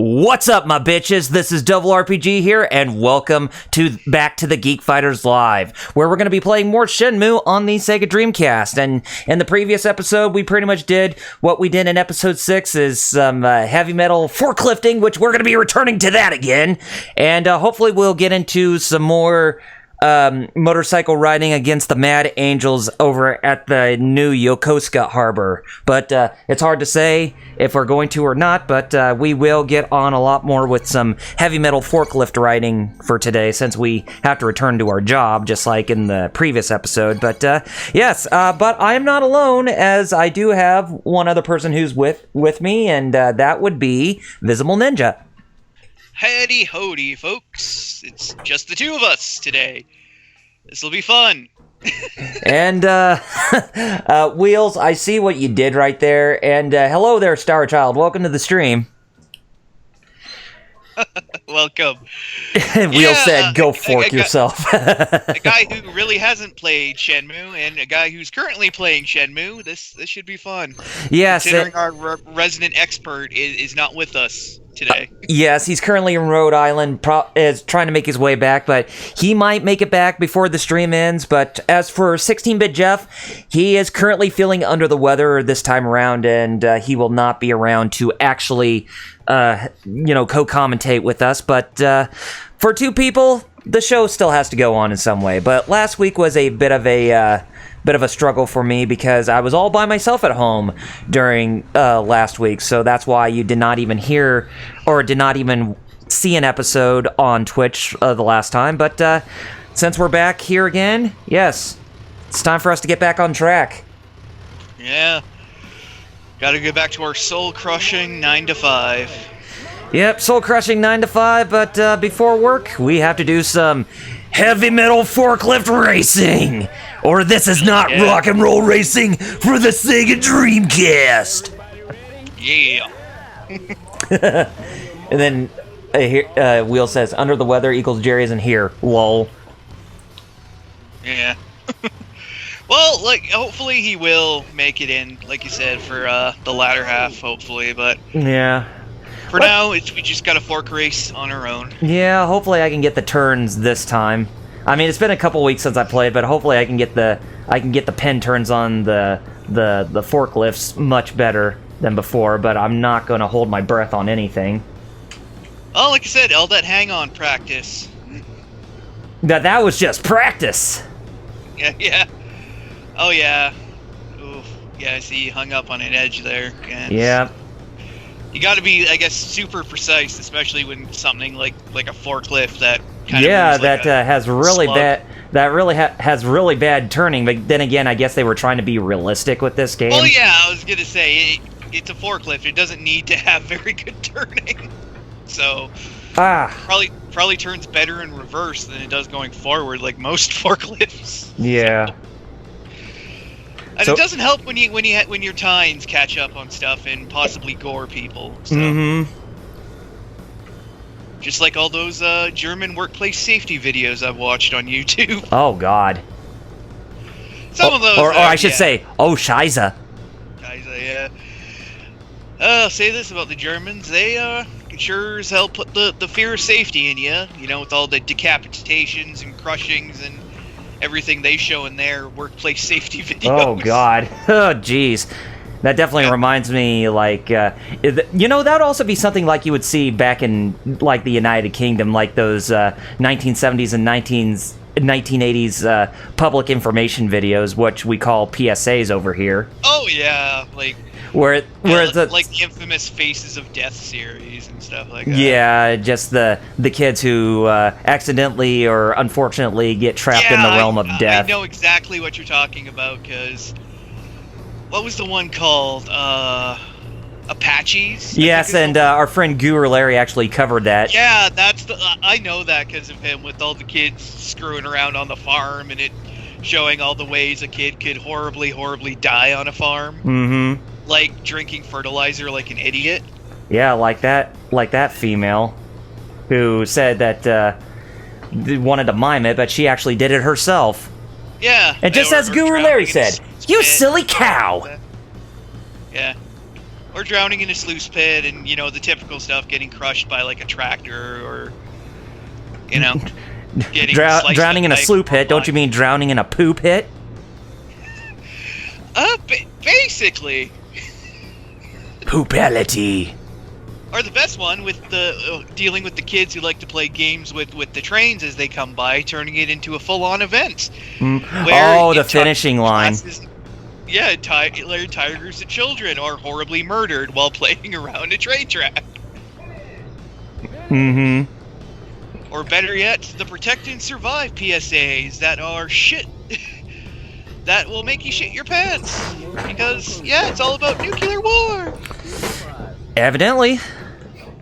What's up, my bitches? This is Double RPG here, and welcome back to the Geek Fighters Live, where we're going to be playing more Shenmue on the Sega Dreamcast. And in the previous episode, we pretty much did what we did in episode 6, is some heavy metal forklifting, which we're going to be returning to that again. And hopefully we'll get into some more motorcycle riding against the Mad Angels over at the new Yokosuka Harbor. But it's hard to say if we're going to or not, but we will get on a lot more with some heavy metal forklift riding for today, since we have to return to our job, just like in the previous episode. But yes, but I am not alone, as I do have one other person who's with me, and that would be Visible Ninja. Howdy howdy, folks. It's just the two of us today. This'll be fun. And, Wheels, I see what you did right there. And, hello there, Star Child. Welcome to the stream. Welcome. Wheels said, go fork yourself. A guy who really hasn't played Shenmue, and a guy who's currently playing Shenmue. This should be fun. Yes. Considering our resident expert is not with us today. Yes, he's currently in Rhode Island, is trying to make his way back, but he might make it back before the stream ends. But as for 16-Bit Jeff, he is currently feeling under the weather this time around, and he will not be around to actually, co-commentate with us. But for two people, the show still has to go on in some way. But last week was a bit of a struggle for me, because I was all by myself at home during last week, so that's why you did not even hear or did not even see an episode on Twitch the last time. But since we're back here again, yes, it's time for us to get back on track. Yeah. Gotta get back to our soul-crushing 9 to 5. Yep, soul-crushing 9 to 5, but before work, we have to do some heavy metal forklift racing, or this is not rock and roll racing for the Sega Dreamcast. Yeah. And then Wheel says, under the weather equals Jerry isn't here. Lol. Yeah. Well, hopefully he will make it in, like you said, for the latter half, hopefully, but... Yeah. For now, we just got a fork race on our own. Yeah, hopefully I can get the turns this time. I mean, it's been a couple weeks since I played, but hopefully I can get the pin turns on the forklifts much better than before. But I'm not going to hold my breath on anything. Oh, like I said, all that hang-on practice. That was just practice. Yeah. Oh yeah. Oof. Yeah, I see you hung up on an edge there. Yeah. You got to be, I guess, super precise, especially when something like a forklift that kind of moves that has really bad. That really has really bad turning. But then again, I guess they were trying to be realistic with this game. Well, yeah, I was gonna say it's a forklift. It doesn't need to have very good turning, so probably turns better in reverse than it does going forward, like most forklifts. Yeah. So. And it doesn't help when your tines catch up on stuff and possibly gore people. So. Mm-hmm. Just like all those German workplace safety videos I've watched on YouTube. Oh God. Some of those. Or I should say, oh Scheiße. Scheiße, yeah. I'll say this about the Germans: they sure as hell put the fear of safety in you. You know, with all the decapitations and crushings and everything they show in their workplace safety videos. Oh God. Oh jeez. That definitely reminds me, like, that would also be something like you would see back in, like, the United Kingdom, like those 1970s and 1980s public information videos, which we call PSAs over here. Oh yeah, like where it's like the infamous Faces of Death series and stuff like that. Yeah, just the kids who accidentally or unfortunately get trapped in the realm of death. I know exactly what you're talking about, because what was the one called? Apaches? Yes, and our friend Guru Larry actually covered that. Yeah, I know that because of him, with all the kids screwing around on the farm and it showing all the ways a kid could horribly, horribly die on a farm. Mm-hmm. Like drinking fertilizer like an idiot. Yeah, like that female who said that wanted to mime it, but she actually did it herself. Yeah. And just as Guru Larry said, "You silly cow." Yeah. or drowning in a sluice pit, and the typical stuff, getting crushed by like a tractor, or getting drowning in a slough pit. Don't you mean drowning in a poo pit? Basically. Poopality. Or the best one with the dealing with the kids who like to play games with the trains as they come by, turning it into a full-on event. The finishing line. Yeah, entire groups of children are horribly murdered while playing around a train track. Mm-hmm. Or better yet, the Protect and Survive PSAs that are shit. That will make you shit your pants. Because, it's all about nuclear war. Evidently.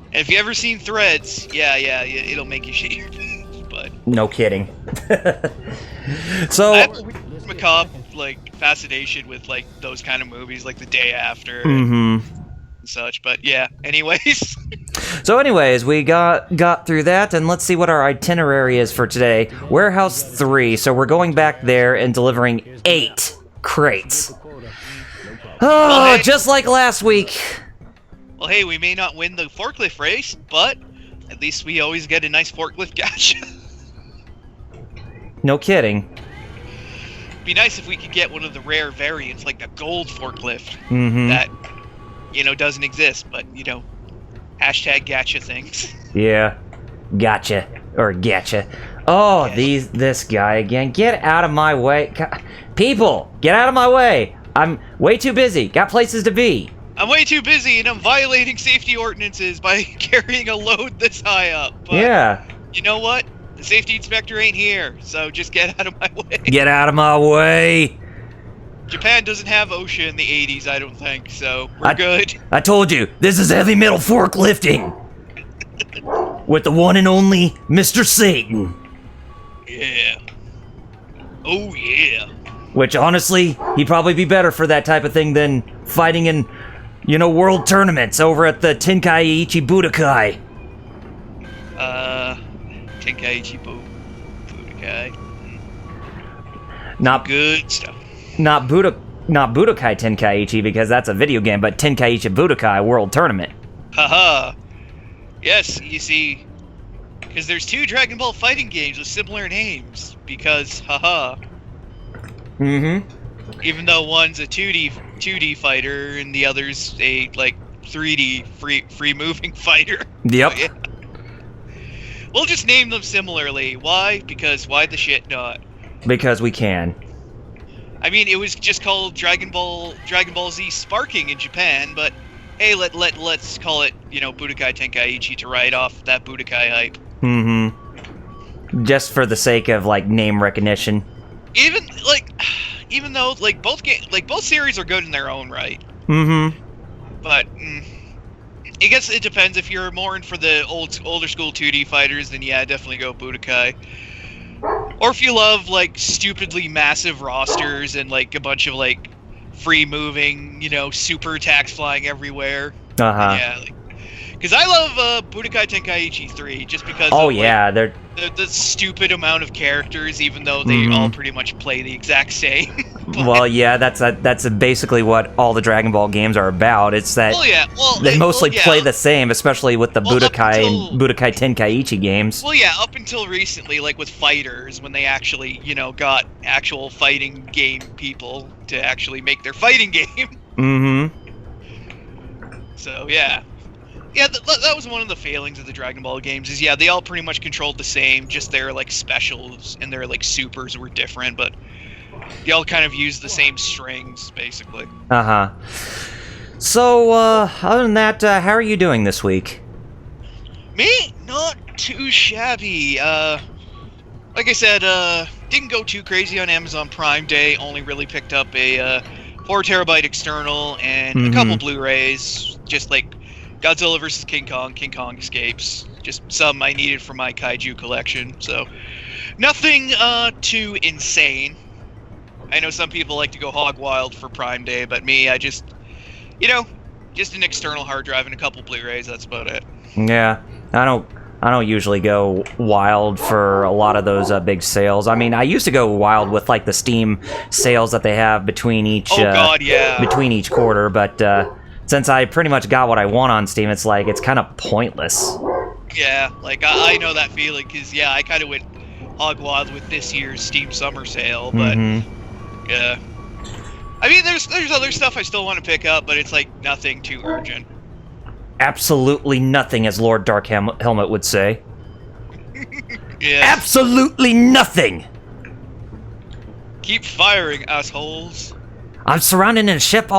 And if you ever seen Threads, it'll make you shit your pants. But no kidding. So I have a macabre fascination with those kind of movies, like The Day After and such. But anyways. So anyways, we got through that, and let's see what our itinerary is for today. Warehouse 3, so we're going back there and delivering 8 crates. Oh, just like last week. Well, hey, we may not win the forklift race, but at least we always get a nice forklift gacha. No kidding. Be nice if we could get one of the rare variants, like the gold forklift, that, doesn't exist, but, hashtag gacha things. Yeah. Gotcha. Or getcha. Oh, yes. This guy again. Get out of my way. People, get out of my way. I'm way too busy. Got places to be. I'm way too busy, and I'm violating safety ordinances by carrying a load this high up. But yeah. You know what? The safety inspector ain't here, so just get out of my way. Get out of my way. Japan doesn't have OSHA in the 80s, I don't think, so we're good. I told you, this is heavy metal forklifting. With the one and only Mr. Satan. Yeah. Oh, yeah. Which, honestly, he'd probably be better for that type of thing than fighting in, world tournaments over at the Tenkaichi Budokai. Tenkaichi Budokai. Not good stuff. Not Budokai Tenkaichi, because that's a video game, but Tenkaichi Budokai World Tournament. Haha. Yes, you see, because there's 2 Dragon Ball fighting games with similar names, because haha. Even though one's a 2D fighter and the other's a 3D free moving fighter. Yep. So, yeah. We'll just name them similarly. Why? Because why the shit not? Because we can. I mean, it was just called Dragon Ball Z Sparking in Japan, but hey, let's call it, Budokai Tenkaichi to write off that Budokai hype. Just for the sake of name recognition. Even though both series are good in their own right. But I guess it depends. If you're more in for the older school 2D fighters, then definitely go Budokai. Or if you love stupidly massive rosters and a bunch of free moving, super attacks flying everywhere. Yeah, because I love Budokai Tenkaichi 3 just because. Oh of, they're the stupid amount of characters, even though they all pretty much play the exact same. Well, yeah, that's basically what all the Dragon Ball games are about. It's that they mostly play the same, especially with the Budokai and Budokai Tenkaichi games. Well, yeah, up until recently, with fighters, when they actually, got actual fighting game people to actually make their fighting game. So, yeah. Yeah, that was one of the failings of the Dragon Ball games, is, they all pretty much controlled the same, just their, specials and their, supers were different, but they all kind of used the same strings, basically. So, other than that, how are you doing this week? Me? Not too shabby. Like I said, didn't go too crazy on Amazon Prime Day, only really picked up a 4 terabyte external and a couple Blu-rays, just Godzilla vs. King Kong Escapes, just some I needed for my kaiju collection, so nothing too insane. I know some people like to go hog wild for Prime Day, but me, I just, just an external hard drive and a couple Blu-rays, that's about it. Yeah, I don't usually go wild for a lot of those big sales. I mean, I used to go wild with the Steam sales that they have between each between each quarter, but since I pretty much got what I want on Steam, it's like, it's kind of pointless. Yeah, like, I know that feeling, because, yeah, I kind of went hog wild with this year's Steam Summer Sale, but, yeah. I mean, there's other stuff I still want to pick up, but it's, like, nothing too urgent. Absolutely nothing, as Lord Dark Helmet would say. Yeah. Absolutely nothing! Keep firing, assholes. I'm surrounded in a ship.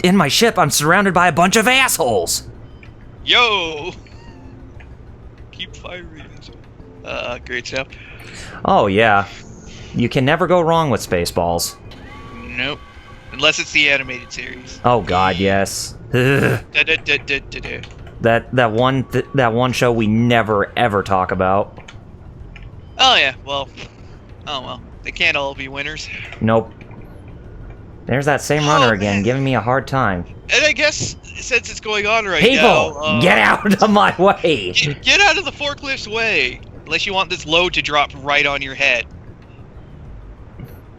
In my ship, I'm surrounded by a bunch of assholes. Yo. Keep firing. Great stuff. Oh yeah, you can never go wrong with Spaceballs. Nope. Unless it's the animated series. Oh god, yes. That one show we never ever talk about. Oh yeah. Well. Oh well. They can't all be winners. Nope. There's that same runner again, giving me a hard time. And I guess, since it's going on right now... People, get out of my way! Get out of the forklift's way! Unless you want this load to drop right on your head.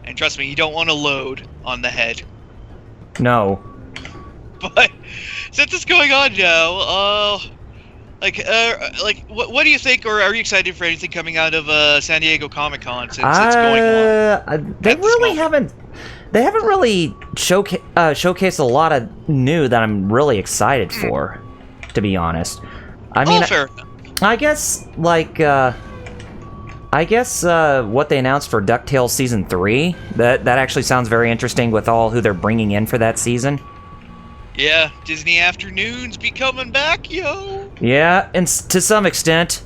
And trust me, you don't want a load on the head. No. But, since it's going on now, what do you think, or are you excited for anything coming out of San Diego Comic-Con since it's going on? They haven't really showcased a lot of new that I'm really excited for, to be honest. I mean, fair. I guess, like, what they announced for DuckTales Season 3, that actually sounds very interesting with all who they're bringing in for that season. Yeah, Disney Afternoons be coming back, yo! Yeah, and to some extent.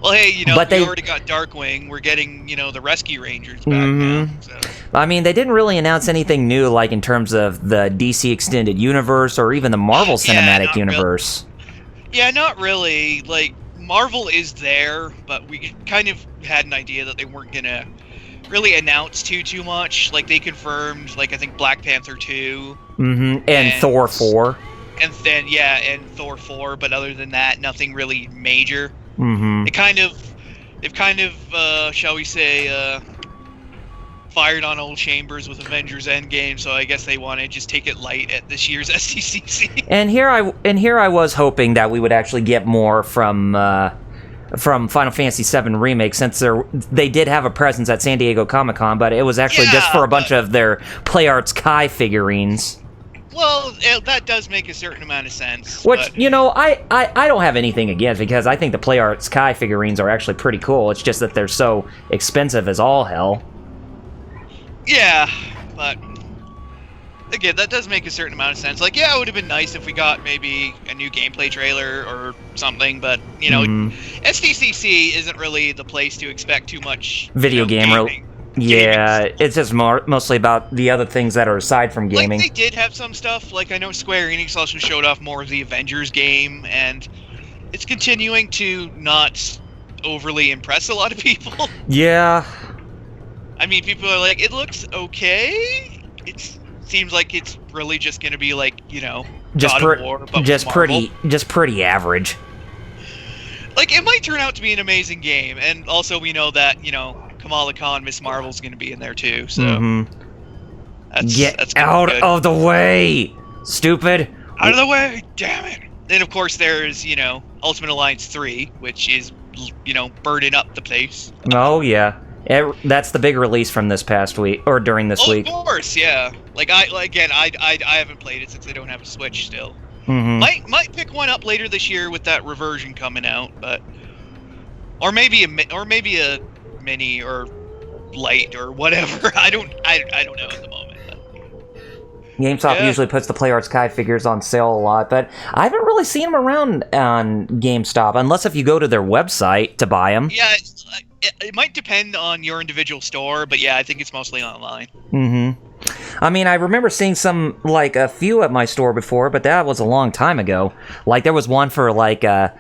Well, hey, we already got Darkwing. We're getting, the Rescue Rangers back now. So. I mean, they didn't really announce anything new, like in terms of the DC Extended Universe or even the Marvel Cinematic Universe. Yeah, not really. Like, Marvel is there, but we kind of had an idea that they weren't gonna really announce too much. Like, they confirmed, like, I think Black Panther 2. And Thor 4. And then, and Thor 4, but other than that, nothing really major. They've kind of, shall we say, fired on old chambers with Avengers Endgame, so I guess they want to just take it light at this year's SDCC. And here I was hoping that we would actually get more from Final Fantasy VII Remake, since they did have a presence at San Diego Comic-Con, but it was actually just for a bunch of their PlayArts Kai figurines. Well, that does make a certain amount of sense. Which, I don't have anything against, because I think the PlayArts Kai figurines are actually pretty cool. It's just that they're so expensive as all hell. Yeah, but again, that does make a certain amount of sense. Like, yeah, it would have been nice if we got maybe a new gameplay trailer or something, but, SDCC isn't really the place to expect too much video game. Yeah, it's just mostly about the other things that are aside from gaming. Like, they did have some stuff. Like, I know Square Enix also showed off more of the Avengers game, and it's continuing to not overly impress a lot of people. Yeah. I mean, people are like, it looks okay. It seems like it's really just going to be like, God of War, but just pretty average. Like, it might turn out to be an amazing game, and also we know that, Kamala Khan, Miss Marvel's going to be in there too, so... Get out of the way, stupid! Out of the way, damn it! Then, of course, there's, Ultimate Alliance 3, which is, burning up the place. Oh, yeah. That's the big release from this past week, or during this week. Of course, yeah. Like, I haven't played it since I don't have a Switch still. Might pick one up later this year with that Reversion coming out, but... Or maybe a mini or light or whatever. I don't know at the moment. GameStop usually puts the PlayArts Kai figures on sale a lot, but I haven't really seen them around on GameStop, unless if you go to their website to buy them. Yeah, it might depend on your individual store, but yeah, I think it's mostly online. I mean, I remember seeing a few at my store before, but that was a long time ago. Like, there was one for Batman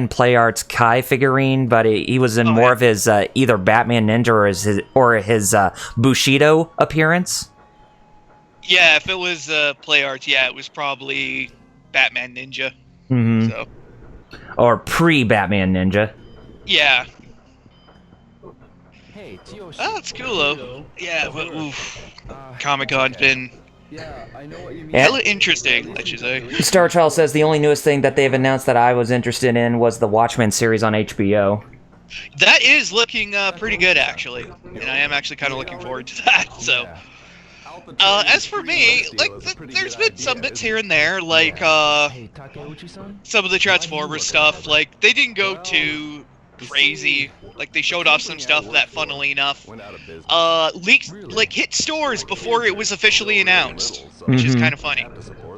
PlayArts Kai figurine, but he was in more of his either Batman Ninja or his Bushido appearance. Yeah, if it was PlayArts, it was probably Batman Ninja. So. Or pre-Batman Ninja. Yeah. Hey, oh, it's cool though. Yeah, but Comic-Con's been Yeah, I know what you mean. Hella interesting, I should say. Star Child says the only newest thing that they've announced that I was interested in was the Watchmen series on HBO. That is looking pretty good, actually, and I am actually kind of looking forward to that. So, as for me, like, there's been some bits here and there, like some of the Transformers stuff. Like, they didn't go too crazy. Like, they showed off some stuff that, funnily enough, leaked, like, hit stores before it was officially announced, which is kind of funny.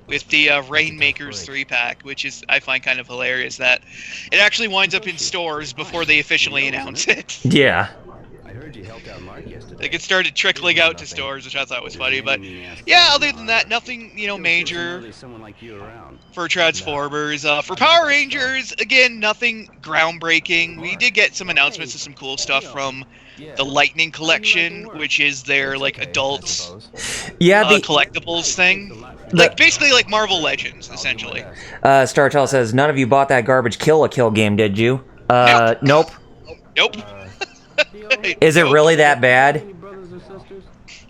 With the Rainmakers 3-pack, which is, I find kind of hilarious that it actually winds up in stores before they officially announce it. Yeah. Like, it started trickling out to stores, which I thought was funny, but yeah, other than that, nothing, major for Transformers. For Power Rangers, again, nothing groundbreaking. We did get some announcements of some cool stuff from the Lightning Collection, which is their, like, adult collectibles thing. Like, basically like Marvel Legends, essentially. Star Child says, none of you bought that garbage Kill a Kill game, did you? Nope. Nope. Is it really that bad?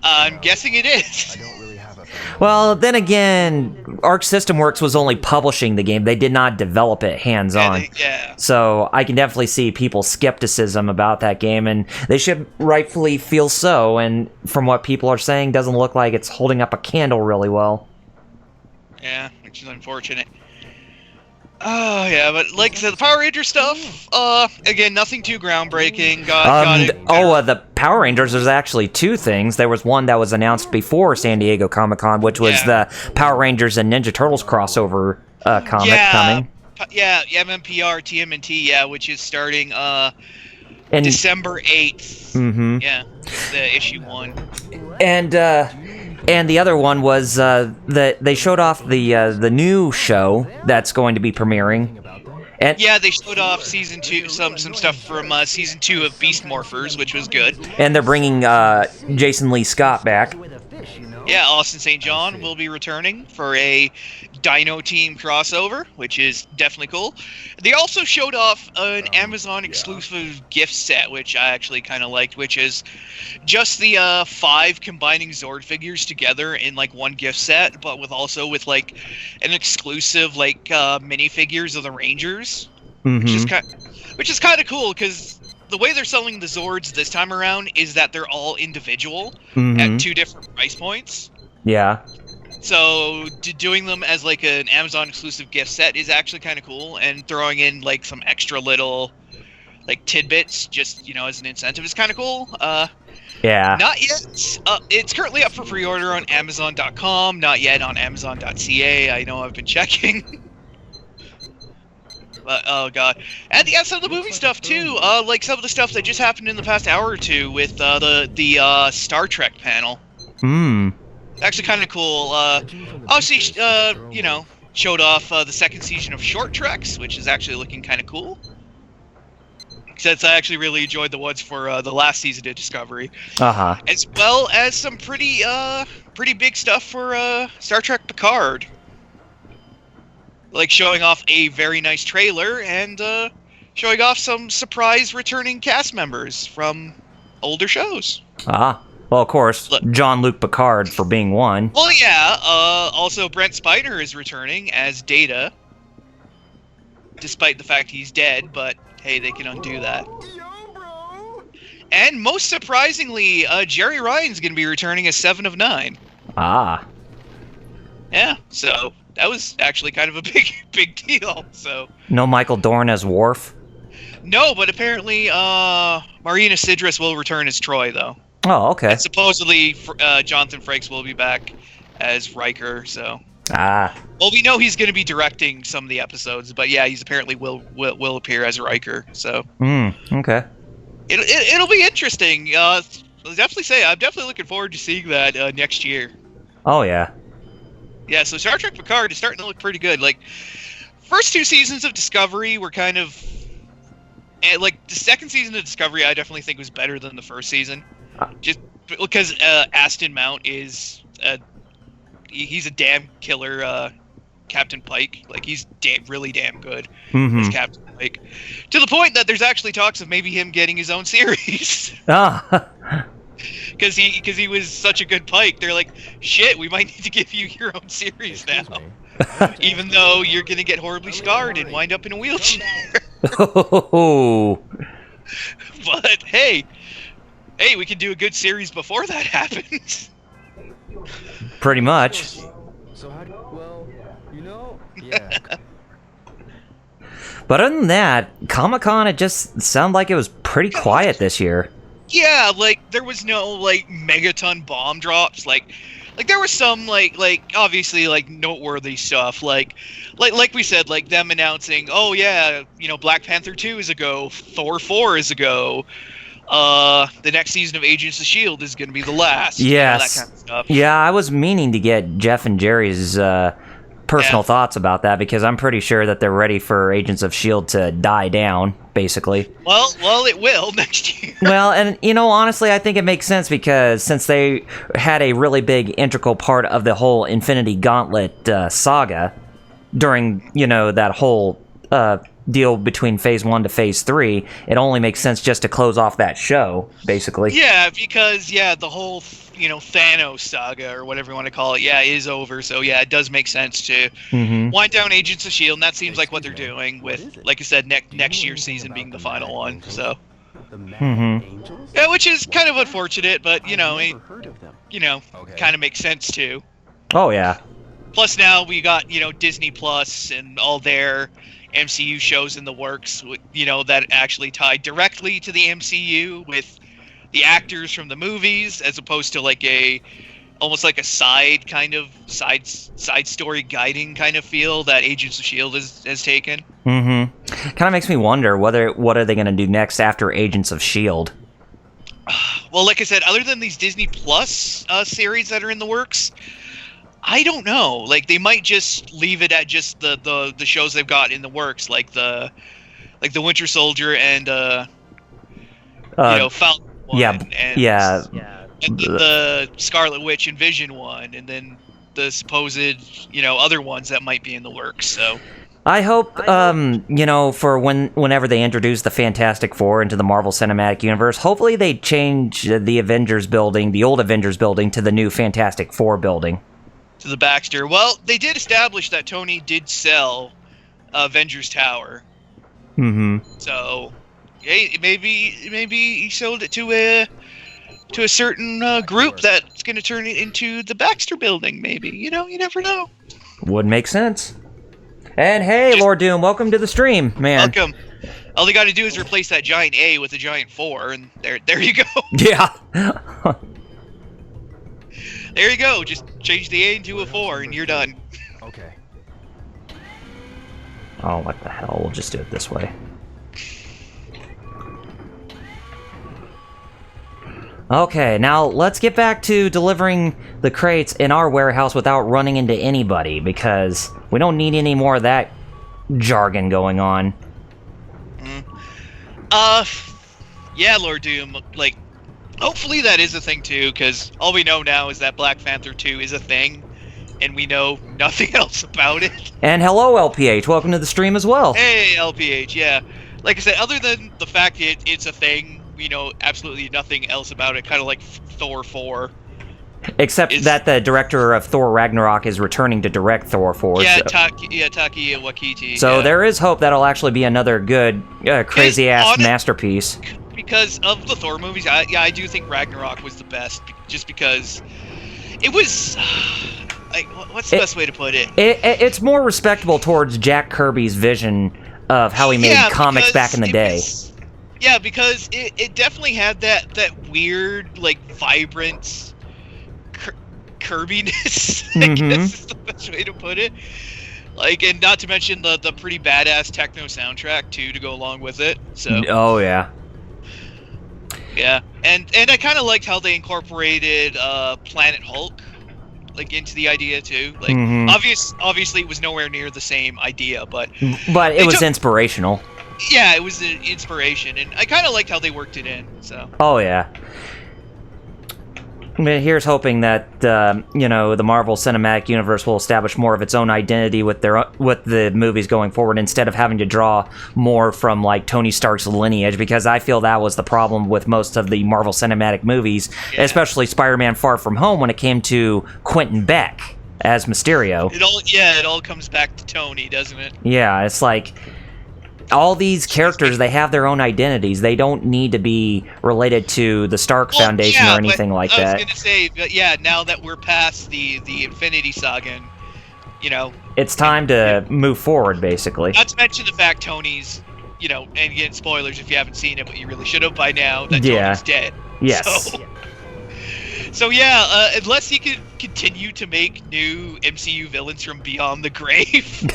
I'm guessing it is. Well, then again, Arc System Works was only publishing the game. They did not develop it hands-on. Yeah. So I can definitely see people's skepticism about that game, and they should rightfully feel so, and from what people are saying, doesn't look like it's holding up a candle really well. Yeah, which is unfortunate. Oh, yeah, but like I said, the Power Ranger stuff, again, nothing too groundbreaking. The Power Rangers, there's actually two things. There was one that was announced before San Diego Comic-Con, which was the Power Rangers and Ninja Turtles crossover comic coming. Yeah, MMPR, TMNT, which is starting December 8th. Mm-hmm. Yeah, the issue 1. And the other one was they showed off the new show that's going to be premiering. And yeah, they showed off season 2, some stuff from season 2 of Beast Morphers, which was good. And they're bringing Jason Lee Scott back. Yeah, Austin St. John will be returning for a Dino Team crossover, which is definitely cool. They also showed off an Amazon exclusive gift set, which I actually kind of liked, which is just the 5 combining Zord figures together in like one gift set, but with like an exclusive like minifigures of the Rangers, which is kind of cool because the way they're selling the Zords this time around is that they're all individual at 2 different price points. Yeah. So doing them as like an Amazon exclusive gift set is actually kind of cool, and throwing in like some extra little like tidbits just as an incentive is kind of cool. Yeah. Not yet. It's currently up for pre-order on Amazon.com. Not yet on Amazon.ca. I know I've been checking. Oh god, and yeah, some of the movie stuff too. Like some of the stuff that just happened in the past hour or two with the Star Trek panel. Actually, kind of cool. Obviously, showed off the second season of Short Treks, which is actually looking kind of cool. Since I actually really enjoyed the ones for the last season of Discovery, as well as some pretty big stuff for Star Trek Picard. Like showing off a very nice trailer and showing off some surprise returning cast members from older shows. Well, of course, Jean-Luc Picard for being one. Well, yeah. Also, Brent Spiner is returning as Data, despite the fact he's dead. But hey, they can undo that. And most surprisingly, Jerry Ryan's going to be returning as 7 of 9. Yeah. So that was actually kind of a big deal. So no Michael Dorn as Worf. No, but apparently Marina Sidris will return as Troy, though. Oh, okay. And supposedly Jonathan Frakes will be back as Riker. So. Well, we know he's going to be directing some of the episodes, but yeah, he's apparently will appear as Riker. So. Okay. It'll be interesting. I'll definitely say I'm definitely looking forward to seeing that next year. Oh yeah. Yeah, so Star Trek Picard is starting to look pretty good. Like, first 2 seasons of Discovery were kind of... And, like, the second season of Discovery I definitely think was better than the first season. Just because Aston Mount is... he's a damn killer Captain Pike. Like, he's really damn good as Captain Pike. To the point that there's actually talks of maybe him getting his own series. because he was such a good Pike. They're like, shit, we might need to give you your own series now, even though you're gonna get horribly scarred and wind up in a wheelchair. Oh. But hey, we can do a good series before that happens. Pretty much. So yeah. But other than that, Comic-Con, it just sounded like it was pretty quiet this year. Yeah, like there was no like megaton bomb drops. Like there was some like obviously like noteworthy stuff. Like we said, like them announcing, oh yeah, Black Panther 2 is a go, Thor 4 is a go. The next season of Agents of S.H.I.E.L.D. is going to be the last. Yes. That kind of stuff. Yeah, I was meaning to get Jeff and Jerry's personal thoughts about that, because I'm pretty sure that they're ready for Agents of S.H.I.E.L.D. to die down, basically. Well, it will next year. Well, and honestly, I think it makes sense, because since they had a really big integral part of the whole Infinity Gauntlet saga during, that whole deal between Phase 1 to Phase 3, it only makes sense just to close off that show, basically. Yeah, because, the whole, Thanos saga, or whatever you want to call it, is over. So, it does make sense to wind down Agents of S.H.I.E.L.D., and that seems like what they're doing with, like I said, next year's season being the final one, so. Yeah, which is kind of unfortunate, but, kind of makes sense, too. Oh, yeah. Plus now we got, Disney Plus and all their MCU shows in the works, that actually tie directly to the MCU with the actors from the movies, as opposed to like almost like a side story guiding kind of feel that Agents of S.H.I.E.L.D. has taken. Kind of makes me wonder what are they going to do next after Agents of S.H.I.E.L.D. Well, like I said, other than these Disney Plus series that are in the works, I don't know. Like, they might just leave it at just the shows they've got in the works, like the Winter Soldier and Falcon one, and the Scarlet Witch and Vision one, and then the supposed other ones that might be in the works. So I hope for whenever they introduce the Fantastic Four into the Marvel Cinematic Universe, hopefully they change the Avengers building, the old Avengers building, to the new Fantastic Four building. To the Baxter. Well, they did establish that Tony did sell Avengers Tower. So, hey, maybe he sold it to a certain group that's going to turn it into the Baxter building. Maybe, you never know. Would make sense. And hey, Lord Doom, welcome to the stream, man. Welcome. All they got to do is replace that giant A with a giant 4, and there you go. Yeah. There you go. Just change the A into a 4, and you're done. Okay. Oh, what the hell? We'll just do it this way. Okay, now let's get back to delivering the crates in our warehouse without running into anybody, because we don't need any more of that jargon going on. Yeah, Lord Doom, like, hopefully that is a thing too, because all we know now is that Black Panther 2 is a thing, and we know nothing else about it. And hello, LPH, welcome to the stream as well. Hey, LPH, yeah. Like I said, other than the fact it's a thing, we know absolutely nothing else about it, kind of like Thor 4. Except that the director of Thor Ragnarok is returning to direct Thor 4. Yeah, Taki Waititi. So there is hope that'll actually be another good, crazy-ass masterpiece. Because of the Thor movies, I do think Ragnarok was the best, just because it was... like, what's the best way to put it? It's more respectable towards Jack Kirby's vision of how he made comics back in the day. Yeah, because it definitely had that weird, like, vibrant Kirbiness, I guess is the best way to put it. Like, and not to mention the pretty badass techno soundtrack, too, to go along with it. So. Oh, yeah. Yeah, and I kind of liked how they incorporated Planet Hulk, like, into the idea, too. Like, obviously it was nowhere near the same idea, but it was inspirational. Yeah, it was an inspiration, and I kind of liked how they worked it in, so. Oh, yeah. Here's hoping that the Marvel Cinematic Universe will establish more of its own identity with the movies going forward, instead of having to draw more from like Tony Stark's lineage, because I feel that was the problem with most of the Marvel Cinematic movies, especially Spider-Man: Far From Home, when it came to Quentin Beck as Mysterio. It all comes back to Tony, doesn't it? Yeah, it's like all these characters, they have their own identities. They don't need to be related to the Stark Foundation or anything like that. I was gonna say, now that we're past the Infinity Saga, it's time to move forward, basically. Not to mention the fact Tony's, and again, spoilers if you haven't seen it, but you really should have by now, that Tony's dead. Yes. So unless he could continue to make new MCU villains from beyond the grave.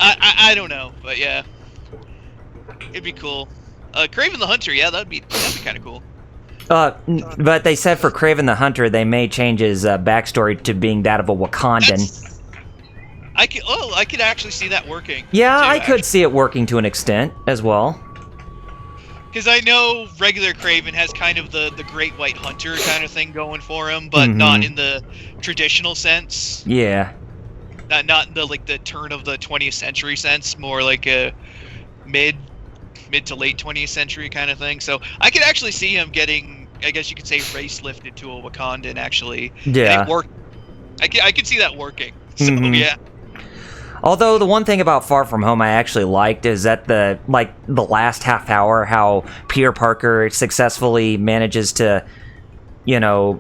I don't know, but yeah, it'd be cool. Kraven the Hunter, that'd be kind of cool. But they said for Kraven the Hunter, they may change his backstory to being that of a Wakandan. I could actually see that working. Yeah, I could see it working to an extent as well. Because I know regular Kraven has kind of the Great White Hunter kind of thing going for him, but not in the traditional sense. Yeah. Not in the turn of the 20th century sense, more like a mid to late 20th century kind of thing. So I could actually see him getting, I guess you could say, race lifted to a Wakandan, actually. Yeah. And it worked. I could see that working. So yeah. Although the one thing about Far From Home I actually liked is that the last half hour, how Peter Parker successfully manages to,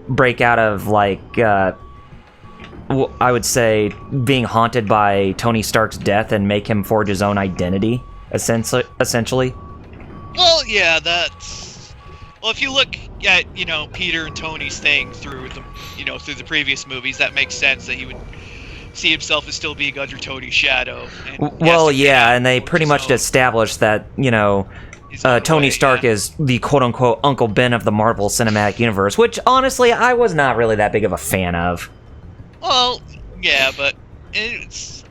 break out of I would say being haunted by Tony Stark's death and make him forge his own identity, essentially. Well, yeah, well, if you look at, Peter and Tony's thing through the previous movies, that makes sense that he would see himself as still being under Tony's shadow. And they pretty much established that, Tony Stark is the quote-unquote Uncle Ben of the Marvel Cinematic Universe, which, honestly, I was not really that big of a fan of. Well, yeah, but at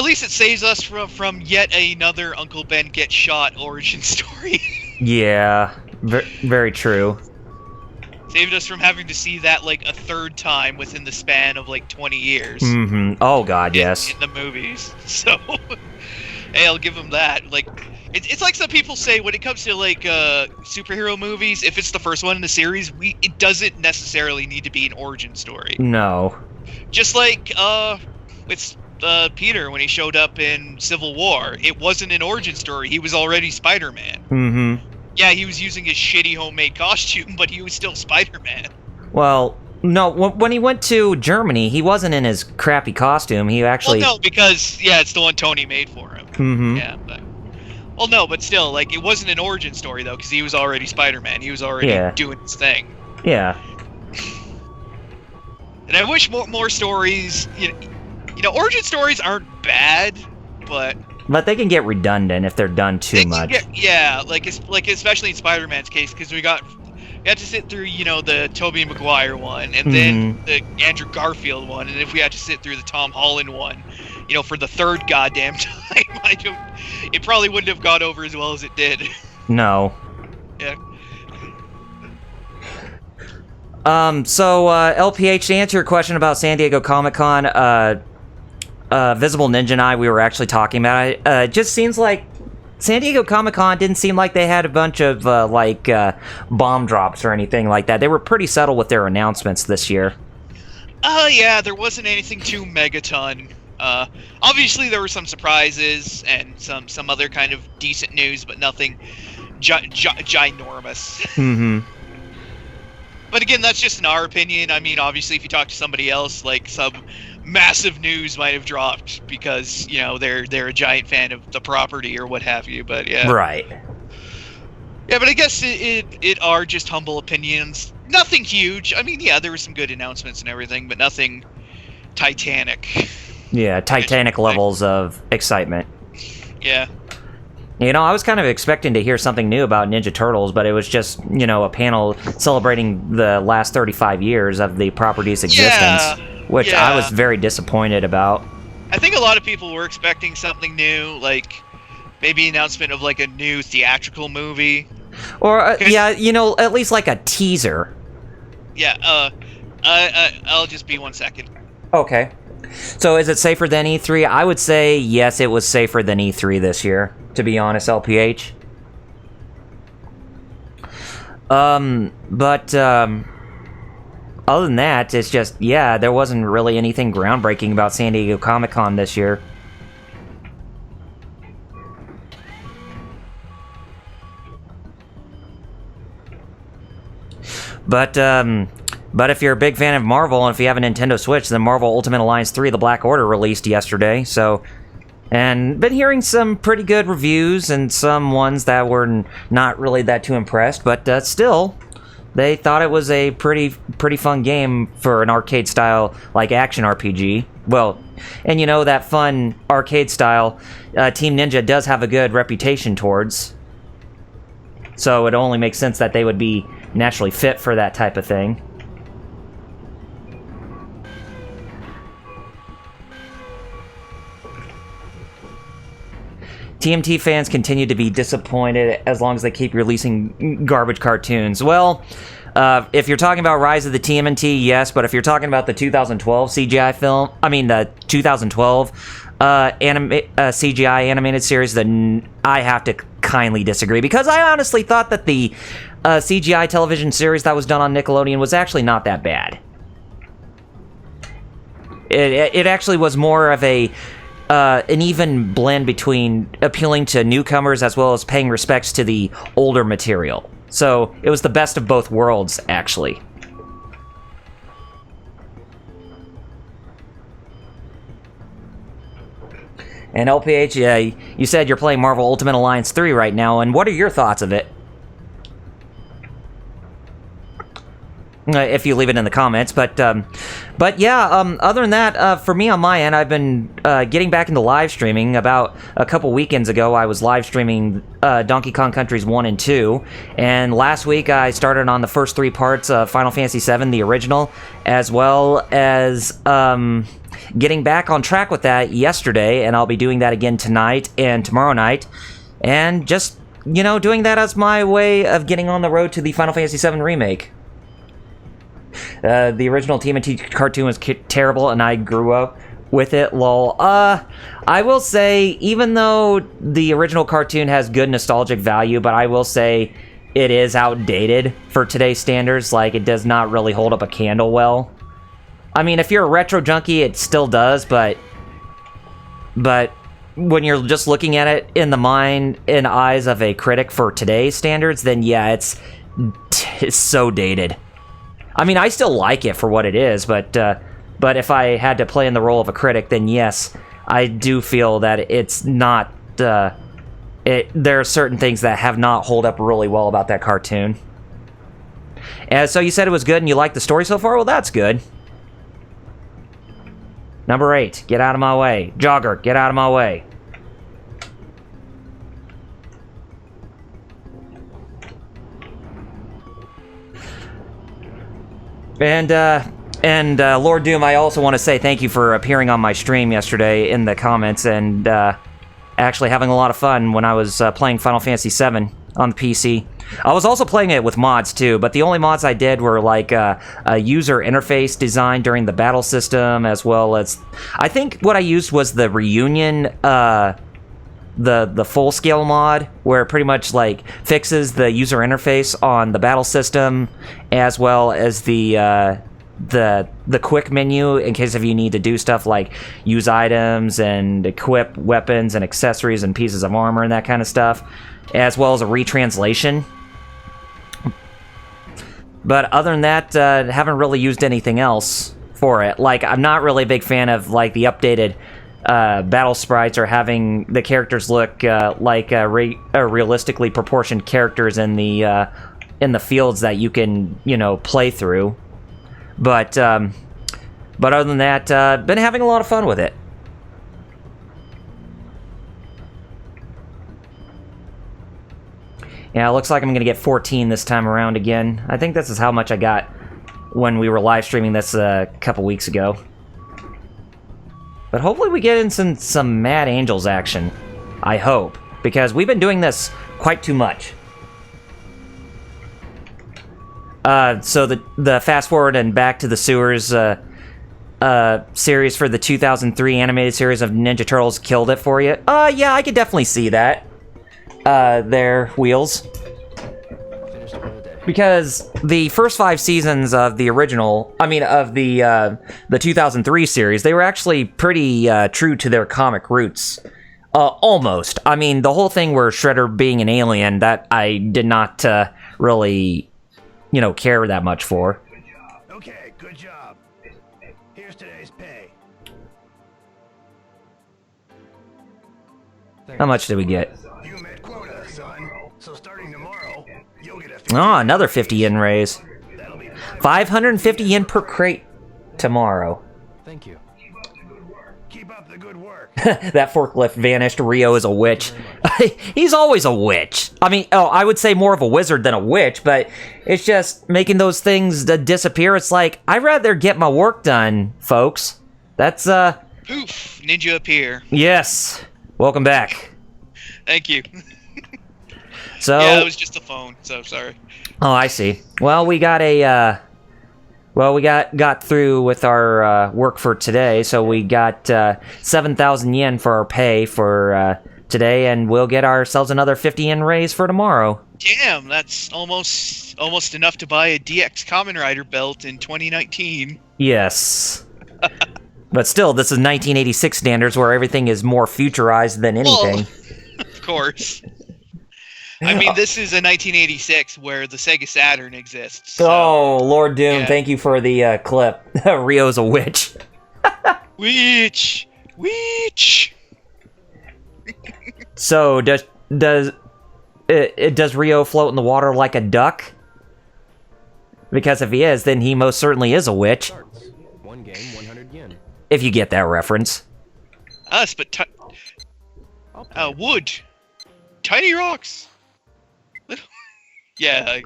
least it saves us from yet another Uncle Ben get shot origin story. Yeah, very true. Saved us from having to see that a third time within the span of 20 years. Mm-hmm. Oh God, yes. In the movies. So, hey, I'll give them that. It's like some people say when it comes to superhero movies, if it's the first one in the series, it doesn't necessarily need to be an origin story. No. Just with Peter when he showed up in Civil War, it wasn't an origin story. He was already Spider-Man. Mm-hmm. Yeah, he was using his shitty homemade costume, but he was still Spider-Man. Well, no, when he went to Germany, he wasn't in his crappy costume. He actually... Well, no, because, it's the one Tony made for him. Mm-hmm. Yeah, but... Well, no, but still, it wasn't an origin story, though, because he was already Spider-Man. He was already doing his thing. Yeah. And I wish more stories... origin stories aren't bad, but... But they can get redundant if they're done too much. Especially in Spider-Man's case, because we had to sit through, the Tobey Maguire one, and then the Andrew Garfield one, and if we had to sit through the Tom Holland one, for the third goddamn time, it probably wouldn't have gone over as well as it did. No. Yeah. So, LPH, to answer your question about San Diego Comic-Con, Visible Ninja and I, we were actually talking about it. It just seems like San Diego Comic-Con didn't seem like they had a bunch of, bomb drops or anything like that. They were pretty subtle with their announcements this year. Yeah, there wasn't anything too megaton. Obviously there were some surprises and some other kind of decent news, but nothing ginormous. Mm-hmm. But again, that's just in our opinion. I mean, obviously, if you talk to somebody else, some massive news might have dropped because they're a giant fan of the property or what have you. But yeah, right. Yeah, but I guess it are just humble opinions. Nothing huge. I mean, yeah, there were some good announcements and everything, but nothing titanic. Yeah, Titanic levels of excitement. Yeah. I was kind of expecting to hear something new about Ninja Turtles, but it was just, a panel celebrating the last 35 years of the property's existence, which I was very disappointed about. I think a lot of people were expecting something new, maybe announcement of, a new theatrical movie. Or yeah, you know, at least like a teaser. Yeah. I'll just be 1 second. Okay. So is it safer than E3? I would say yes, it was safer than E3 this year, to be honest, LPH. But other than that, it's just, yeah, there wasn't really anything groundbreaking about San Diego Comic-Con this year. But if you're a big fan of Marvel, and if you have a Nintendo Switch, then Marvel Ultimate Alliance 3, The Black Order, released yesterday, so... And been hearing some pretty good reviews, and some ones that were not really that too impressed, but still, they thought it was a pretty fun game for an arcade-style, like, action RPG. Well, and you know, that fun arcade style, Team Ninja does have a good reputation towards. So it only makes sense that they would be naturally fit for that type of thing. TMT fans continue to be disappointed as long as they keep releasing garbage cartoons. Well, if you're talking about Rise of the TMNT, yes, but if you're talking about the 2012 CGI film, I mean the 2012 CGI animated series, then I have to kindly disagree, because I honestly thought that the CGI television series that was done on Nickelodeon was actually not that bad. It actually was more of an even blend between appealing to newcomers as well as paying respects to the older material. So it was the best of both worlds, actually. And LPH, you said you're playing Marvel Ultimate Alliance 3 right now, and what are your thoughts of it? If you leave it in the comments, but yeah, other than that, for me on my end, I've been getting back into live streaming. About a couple weekends ago, I was live streaming Donkey Kong Countries 1 and 2, and last week I started on the first 3 parts of Final Fantasy VII, the original, as well as getting back on track with that yesterday, and I'll be doing that again tonight and tomorrow night, and just, you know, doing that as my way of getting on the road to the Final Fantasy VII Remake. The original TMNT cartoon was terrible, and I grew up with it, lol. I will say, even though the original cartoon has good nostalgic value, but I will say it is outdated for today's standards. Like, it does not really hold up a candle well. I mean, if you're a retro junkie, it still does, but when you're just looking at it in the mind and eyes of a critic for today's standards, then yeah, it's so dated. I mean, I still like it for what it is, but if I had to play in the role of a critic, then yes, I do feel that it's not. There are certain things that have not hold up really well about that cartoon. And so you said it was good, and you liked the story so far. Well, that's good. Number 8, get out of my way. Jogger, get out of my way. And Lord Doom, I also want to say thank you for appearing on my stream yesterday in the comments, and actually having a lot of fun when I was playing Final Fantasy VII on the PC. I was also playing it with mods too, but the only mods I did were like a user interface design during the battle system, as well as I think what I used was the Reunion, the full scale mod, where it pretty much like fixes the user interface on the battle system, as well as the quick menu in case if you need to do stuff like use items and equip weapons and accessories and pieces of armor and that kind of stuff, as well as a retranslation. But other than that, haven't really used anything else for it. Like, I'm not really a big fan of like the updated battle sprites, or having the characters look like realistically proportioned characters in the fields that you can, you know, play through. But other than that, been having a lot of fun with it. Yeah, it looks like I'm gonna get 14 this time around again. I think this is how much I got when we were live streaming this a couple weeks ago. But hopefully we get in some Mad Angels action. I hope. Because we've been doing this quite too much. So the Fast Forward and Back to the Sewers series for the 2003 animated series of Ninja Turtles killed it for you. Yeah, I could definitely see that. There, Wheels. Because the first 5 seasons of the original, of the 2003 series, they were actually pretty true to their comic roots. Almost. The whole thing where Shredder being an alien, that I did not really, care that much for. Okay, good job. Here's today's pay. How much did we get? You met quota, son. So starting tomorrow, you'll get a Another 50 yen raise. 550 yen per crate tomorrow. Thank you. Keep up the good work. That forklift vanished. Rio is a witch. He's always a witch. I would say more of a wizard than a witch, but it's just making those things disappear. It's like, I'd rather get my work done, folks. That's, Poof! Ninja appear. Yes. Welcome back. Thank you. So... Yeah, it was just a phone, so sorry. Oh, I see. Well, we got got through with our work for today, so we got 7,000 yen for our pay for today, and we'll get ourselves another 50 yen raise for tomorrow. Damn, that's almost enough to buy a DX Kamen Rider belt in 2019. Yes. But still, this is 1986 standards where everything is more futurized than anything. Well, of course. This is a 1986 where the Sega Saturn exists. So, oh, Lord Doom, yeah. Thank you for the clip. Rio's a witch. Witch! So, does Rio float in the water like a duck? Because if he is, then he most certainly is a witch. One game, 100 yen. If you get that reference. Us, but wood. Tiny rocks. Yeah,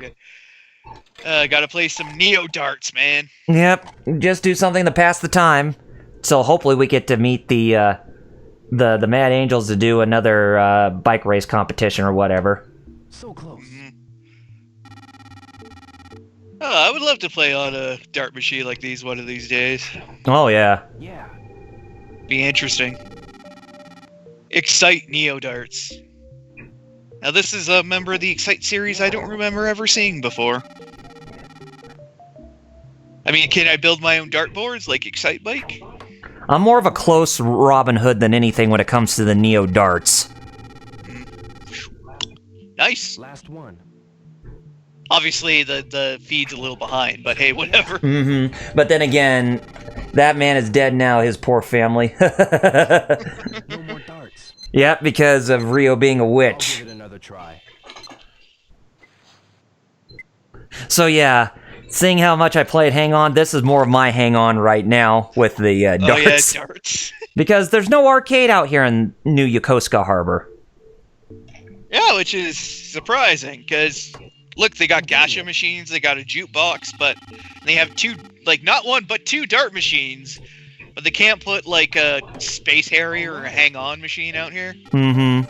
gotta play some Neo darts, man. Yep, just do something to pass the time. So hopefully we get to meet the Mad Angels to do another bike race competition or whatever. So close. Oh, I would love to play on a dart machine like these one of these days. Oh yeah. Yeah. Be interesting. Excite Neo darts. Now this is a member of the Excite series I don't remember ever seeing before. Can I build my own dartboards like Excite Bike? I'm more of a close Robin Hood than anything when it comes to the Neo darts. Nice. Last one. Obviously, the feed's a little behind, but hey, whatever. Mm-hmm. But then again, that man is dead now, his poor family. No more darts. Yep, because of Rio being a I'll witch. give it another try. So yeah, seeing how much I played Hang On, this is more of my Hang On right now with the darts. Oh yeah, darts. Because there's no arcade out here in New Yokosuka Harbor. Yeah, which is surprising, because, look, they got gacha machines, they got a jukebox, but they have not one, but 2 dart machines. But they can't put, a Space Harrier or a Hang On machine out here. Mm-hmm.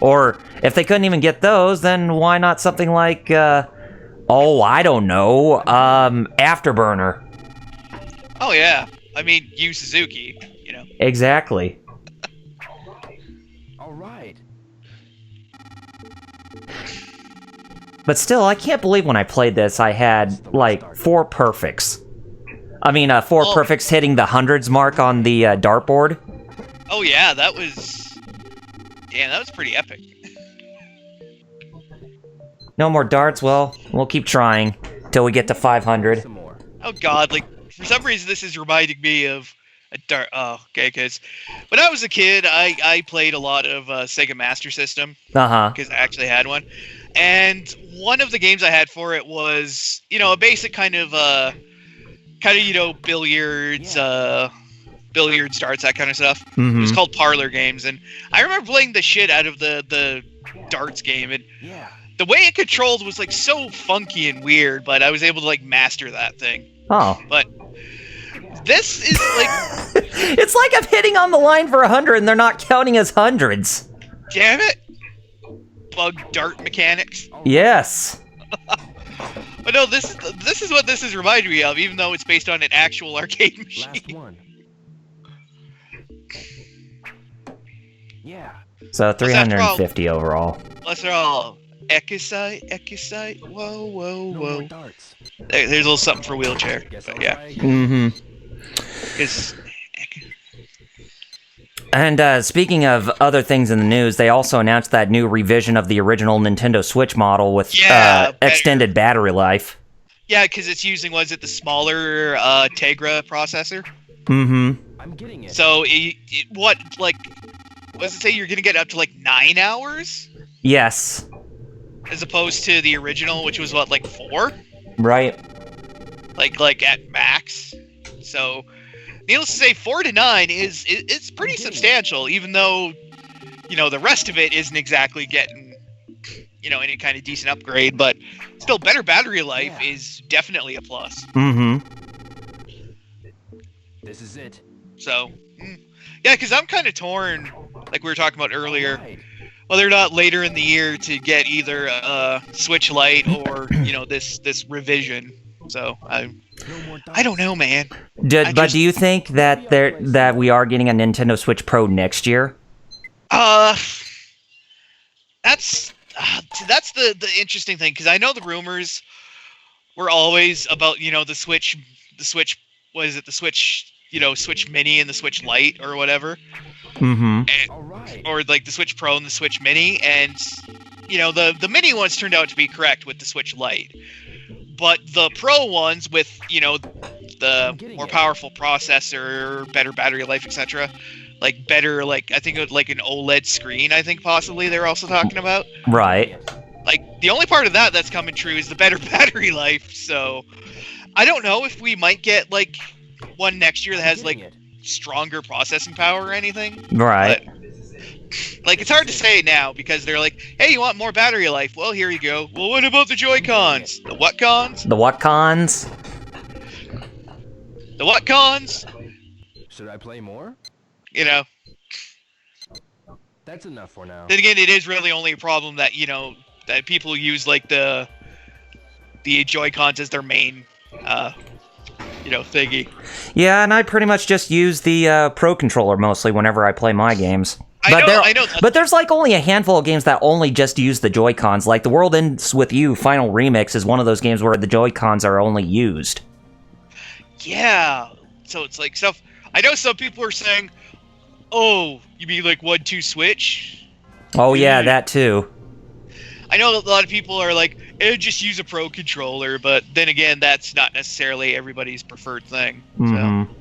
Or, if they couldn't even get those, then why not something like, I don't know, Afterburner. Oh, yeah. Yu Suzuki, Exactly. All right. But still, I can't believe when I played this, I had, 4 perfects. 4 perfects hitting the hundreds mark on the dartboard. Oh, yeah, that was... Damn, that was pretty epic. No more darts? Well, we'll keep trying till we get to 500. Some more. Oh, God, for some reason, this is reminding me of a dart... Oh, okay, because when I was a kid, I played a lot of Sega Master System. Uh-huh. Because I actually had one. And one of the games I had for it was, a basic kind of billiards, billiards, darts, that kind of stuff. Mm-hmm. It was called Parlor Games, and I remember playing the shit out of the darts game, and Yeah. the way it controlled was so funky and weird, but I was able to master that thing. Oh. But this is It's like I'm hitting on the line for 100 and they're not counting as hundreds. damn it, bug dart mechanics. Yes. But no, this is what this is reminding me of, even though it's based on an actual arcade machine. Last one. Yeah. So 350 overall. Unless they're all Ecusite, whoa, whoa, No more whoa. darts. There's a little something for wheelchair, Guess I'll but yeah. try again. Mm-hmm. It's, And speaking of other things in the news, they also announced that new revision of the original Nintendo Switch model with better. extended battery life. Yeah, because it's using, was it the smaller Tegra processor? Mm-hmm. I'm getting it. So, what does it say you're going to get up to, 9 hours? Yes. As opposed to the original, which was, 4? Right. Like at max. So, needless to say, 4 to 9 it's pretty substantial, even though, the rest of it isn't exactly getting, any kind of decent upgrade, but still, better battery life is definitely a plus. Mm-hmm. This is it. So, yeah, because I'm kind of torn, like we were talking about earlier, Alright. whether or not later in the year to get either Switch Lite or, this revision. So, No more darts. I don't know, man. But do you think that that we are getting a Nintendo Switch Pro next year? That's the interesting thing, because I know the rumors were always about the Switch, what is it, the Switch, Switch Mini and the Switch Lite or whatever, Mm-hmm. Alright. or like the Switch Pro and the Switch Mini, and the Mini ones turned out to be correct with the Switch Lite, but the Pro ones with the more powerful processor, better battery life, etc. Better, I think it would an OLED screen, I think possibly they're also talking about. Right. The only part of that's coming true is the better battery life, so I don't know if we might get, one next year that has, stronger processing power or anything. Right. But, it's hard to say now, because they're like, hey, you want more battery life? Well, here you go. Well, what about the Joy-Cons? The what cons? The what cons? The what cons? Should I play more? That's enough for now. Then again, it is really only a problem that, that people use, the Joy-Cons as their main, thingy. Yeah, and I pretty much just use the Pro Controller mostly whenever I play my games. I know. But there's only a handful of games that only just use the Joy-Cons. Like The World Ends With You Final Remix is one of those games where the Joy-Cons are only used. Yeah. So it's stuff. I know some people are saying, oh, you mean 1-2 Switch? Oh yeah, that too. I know a lot of people are like, just use a Pro Controller, but then again, that's not necessarily everybody's preferred thing. Mm-hmm. So.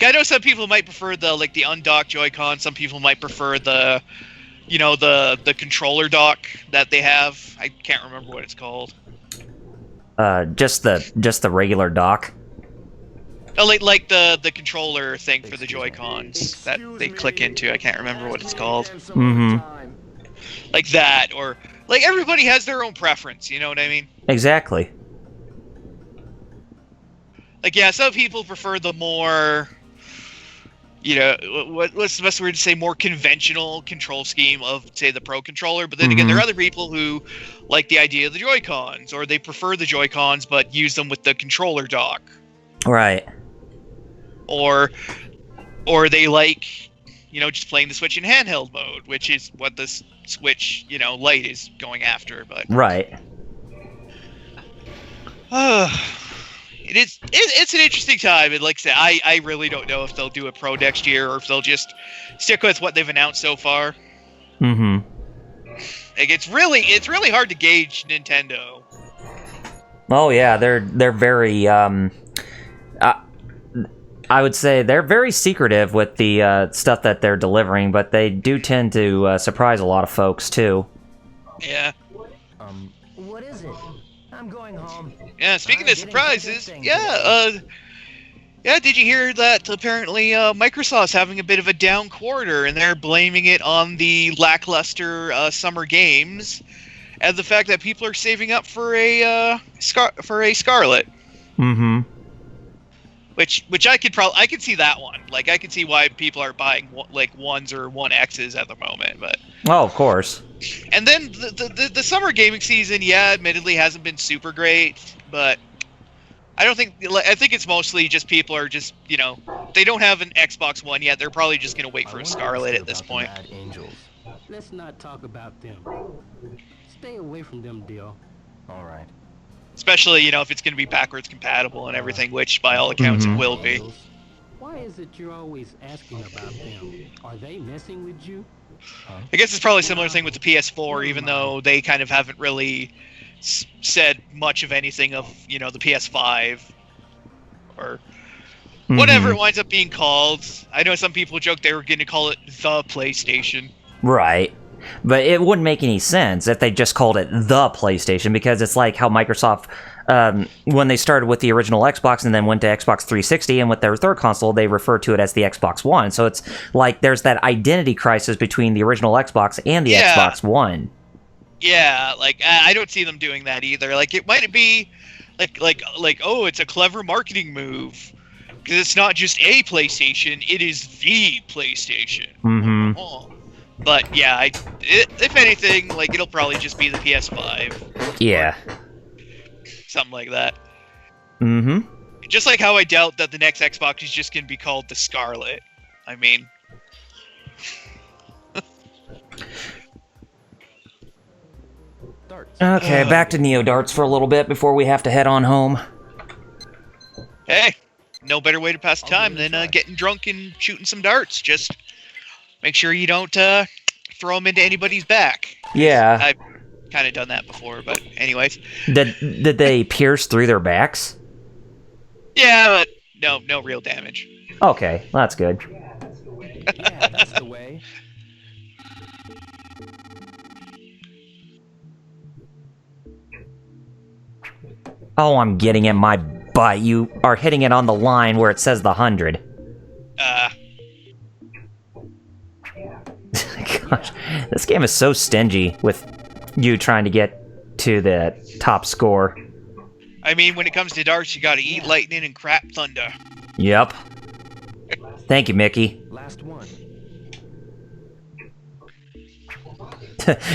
I know some people might prefer the undocked Joy-Con. Some people might prefer the controller dock that they have. I can't remember what it's called. Just the regular dock. Oh, like the controller thing for the Joy-Cons that they click into. I can't remember what it's called. Mm-hmm. Like that, or everybody has their own preference. You know what I mean? Exactly. Yeah, some people prefer the more, what's the best word to say, more conventional control scheme of, say, the Pro Controller. But then again, there are other people who like the idea of the Joy-Cons, or they prefer the Joy-Cons but use them with the controller dock. Right. Or they like, just playing the Switch in handheld mode, which is what the Switch, Lite is going after. But right. It's an interesting time, and like I said, I really don't know if they'll do a Pro next year or if they'll just stick with what they've announced so far. Mm-hmm. It's really hard to gauge Nintendo. Oh yeah, they're very I would say they're very secretive with the stuff that they're delivering, but they do tend to surprise a lot of folks too. Yeah. What is it? I'm going home. Yeah, speaking of Getting surprises, interesting. yeah, did you hear that apparently Microsoft's having a bit of a down quarter, and they're blaming it on the lackluster summer games and the fact that people are saving up for a Scarlet. Mm-hmm. Which I could see that one. I could see why people are buying 1s or 1Xs at the moment, but Oh, of course. And then the summer gaming season, yeah, admittedly hasn't been super great, but I think it's mostly just people are just, they don't have an Xbox One yet. They're probably just going to wait for a Scarlet at this point. Bad angels. Let's not talk about them. Stay away from them, deal. All right. Especially, if it's going to be backwards compatible and everything, which by all accounts it will be. Why is it you're always asking about them? Are they messing with you? I guess it's probably a similar thing with the PS4, even though they kind of haven't really said much of anything of, the PS5 or whatever it winds up being called. I know some people joke they were going to call it the PlayStation. Right. But it wouldn't make any sense if they just called it the PlayStation, because it's like how Microsoft, when they started with the original Xbox and then went to Xbox 360, and with their third console, they refer to it as the Xbox One. So it's like there's that identity crisis between the original Xbox and the Xbox One. Yeah, like, I don't see them doing that either. Like, it might be, like, oh, it's a clever marketing move. Because it's not just a PlayStation, it is the PlayStation. Mm-hmm. Oh. But yeah, if anything, like, it'll probably just be the PS5. Yeah. Something like that. Mm-hmm. Just like how I doubt that the next Xbox is just going to be called the Scarlet. I mean... Okay, back to Neo Darts for a little bit before we have to head on home. Hey, no better way to pass the time than getting drunk and shooting some darts. Just make sure you don't throw them into anybody's back. Yeah. I've kind of done that before, but anyways. Did they pierce through their backs? Yeah, but no real damage. Okay, that's good. Yeah, that's the way. Oh, I'm getting in my butt. You are hitting it on the line where it says the 100. Gosh, this game is so stingy with you trying to get to the top score. I mean, when it comes to darts, you gotta eat lightning and crap thunder. Yep. Thank you, Mickey. Last one.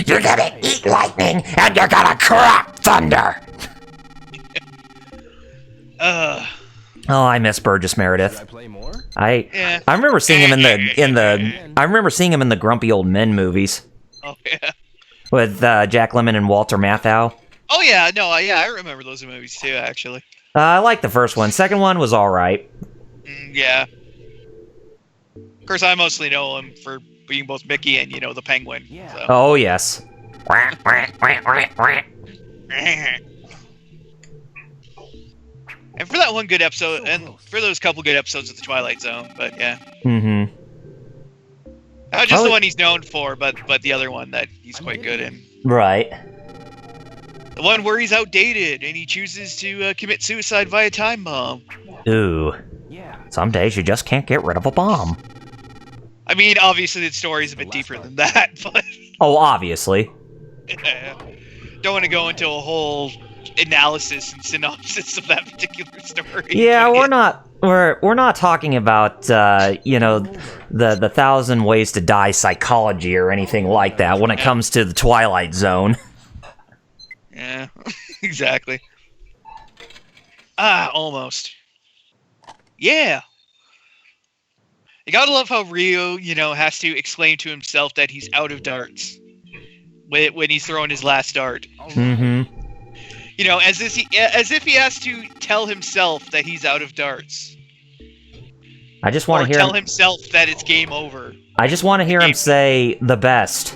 You're gonna eat lightning and you're gonna crap thunder. Oh, I miss Burgess Meredith. Should I play more? I remember seeing him I remember seeing him in the Grumpy Old Men movies Oh yeah. with Jack Lemmon and Walter Matthau. Oh yeah, no, I remember those movies too, actually. I liked the first one. Second one was all right. Yeah. Of course, I mostly know him for being both Mickey and the Penguin. Yeah. So. Oh yes. And for that one good episode, and for those couple good episodes of The Twilight Zone, but yeah. Mm-hmm. Not just the one he's known for, but the other one that he's quite good in. Right. The one where he's outdated and he chooses to commit suicide via time bomb. Ooh. Yeah. Some days you just can't get rid of a bomb. I mean, obviously the story's a bit deeper than that, but... Oh, obviously. Don't want to go into a whole analysis and synopsis of that particular story. Yeah, we're not talking about the 1,000 Ways to Die psychology or anything like that when it comes to the Twilight Zone. Yeah, exactly. Almost. Yeah. You gotta love how Rio, has to explain to himself that he's out of darts when he's throwing his last dart. Mm-hmm. As if he has to tell himself that he's out of darts. I just want to hear tell himself that it's game over. I just want to hear him say the best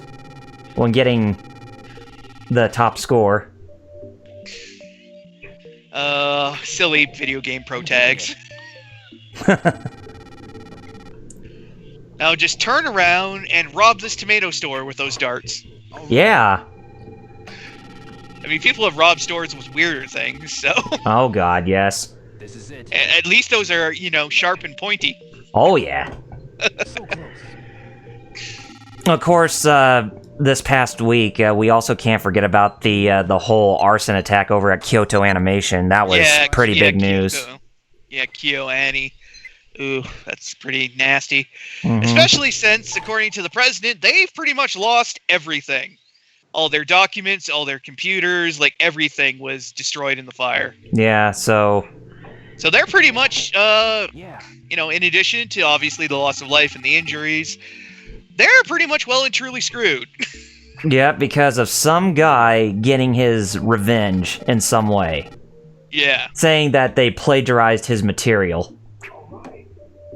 when getting the top score. Silly video game pro tags. Now just turn around and rob this tomato store with those darts. Yeah. I mean, people have robbed stores with weirder things, so... Oh god, yes. This is it. At least those are, sharp and pointy. Oh yeah. So close. Of course, this past week, we also can't forget about the whole arson attack over at Kyoto Animation. That was pretty big news. Kyoto. Yeah, Kyo Annie. Ooh, that's pretty nasty. Mm-hmm. Especially since, according to the president, they've pretty much lost everything. all their documents, all their computers, like everything was destroyed in the fire. Yeah, so they're pretty much, Yeah. in addition to obviously the loss of life and the injuries, they're pretty much well and truly screwed. yeah, because of some guy getting his revenge in some way, Yeah. saying that they plagiarized his material.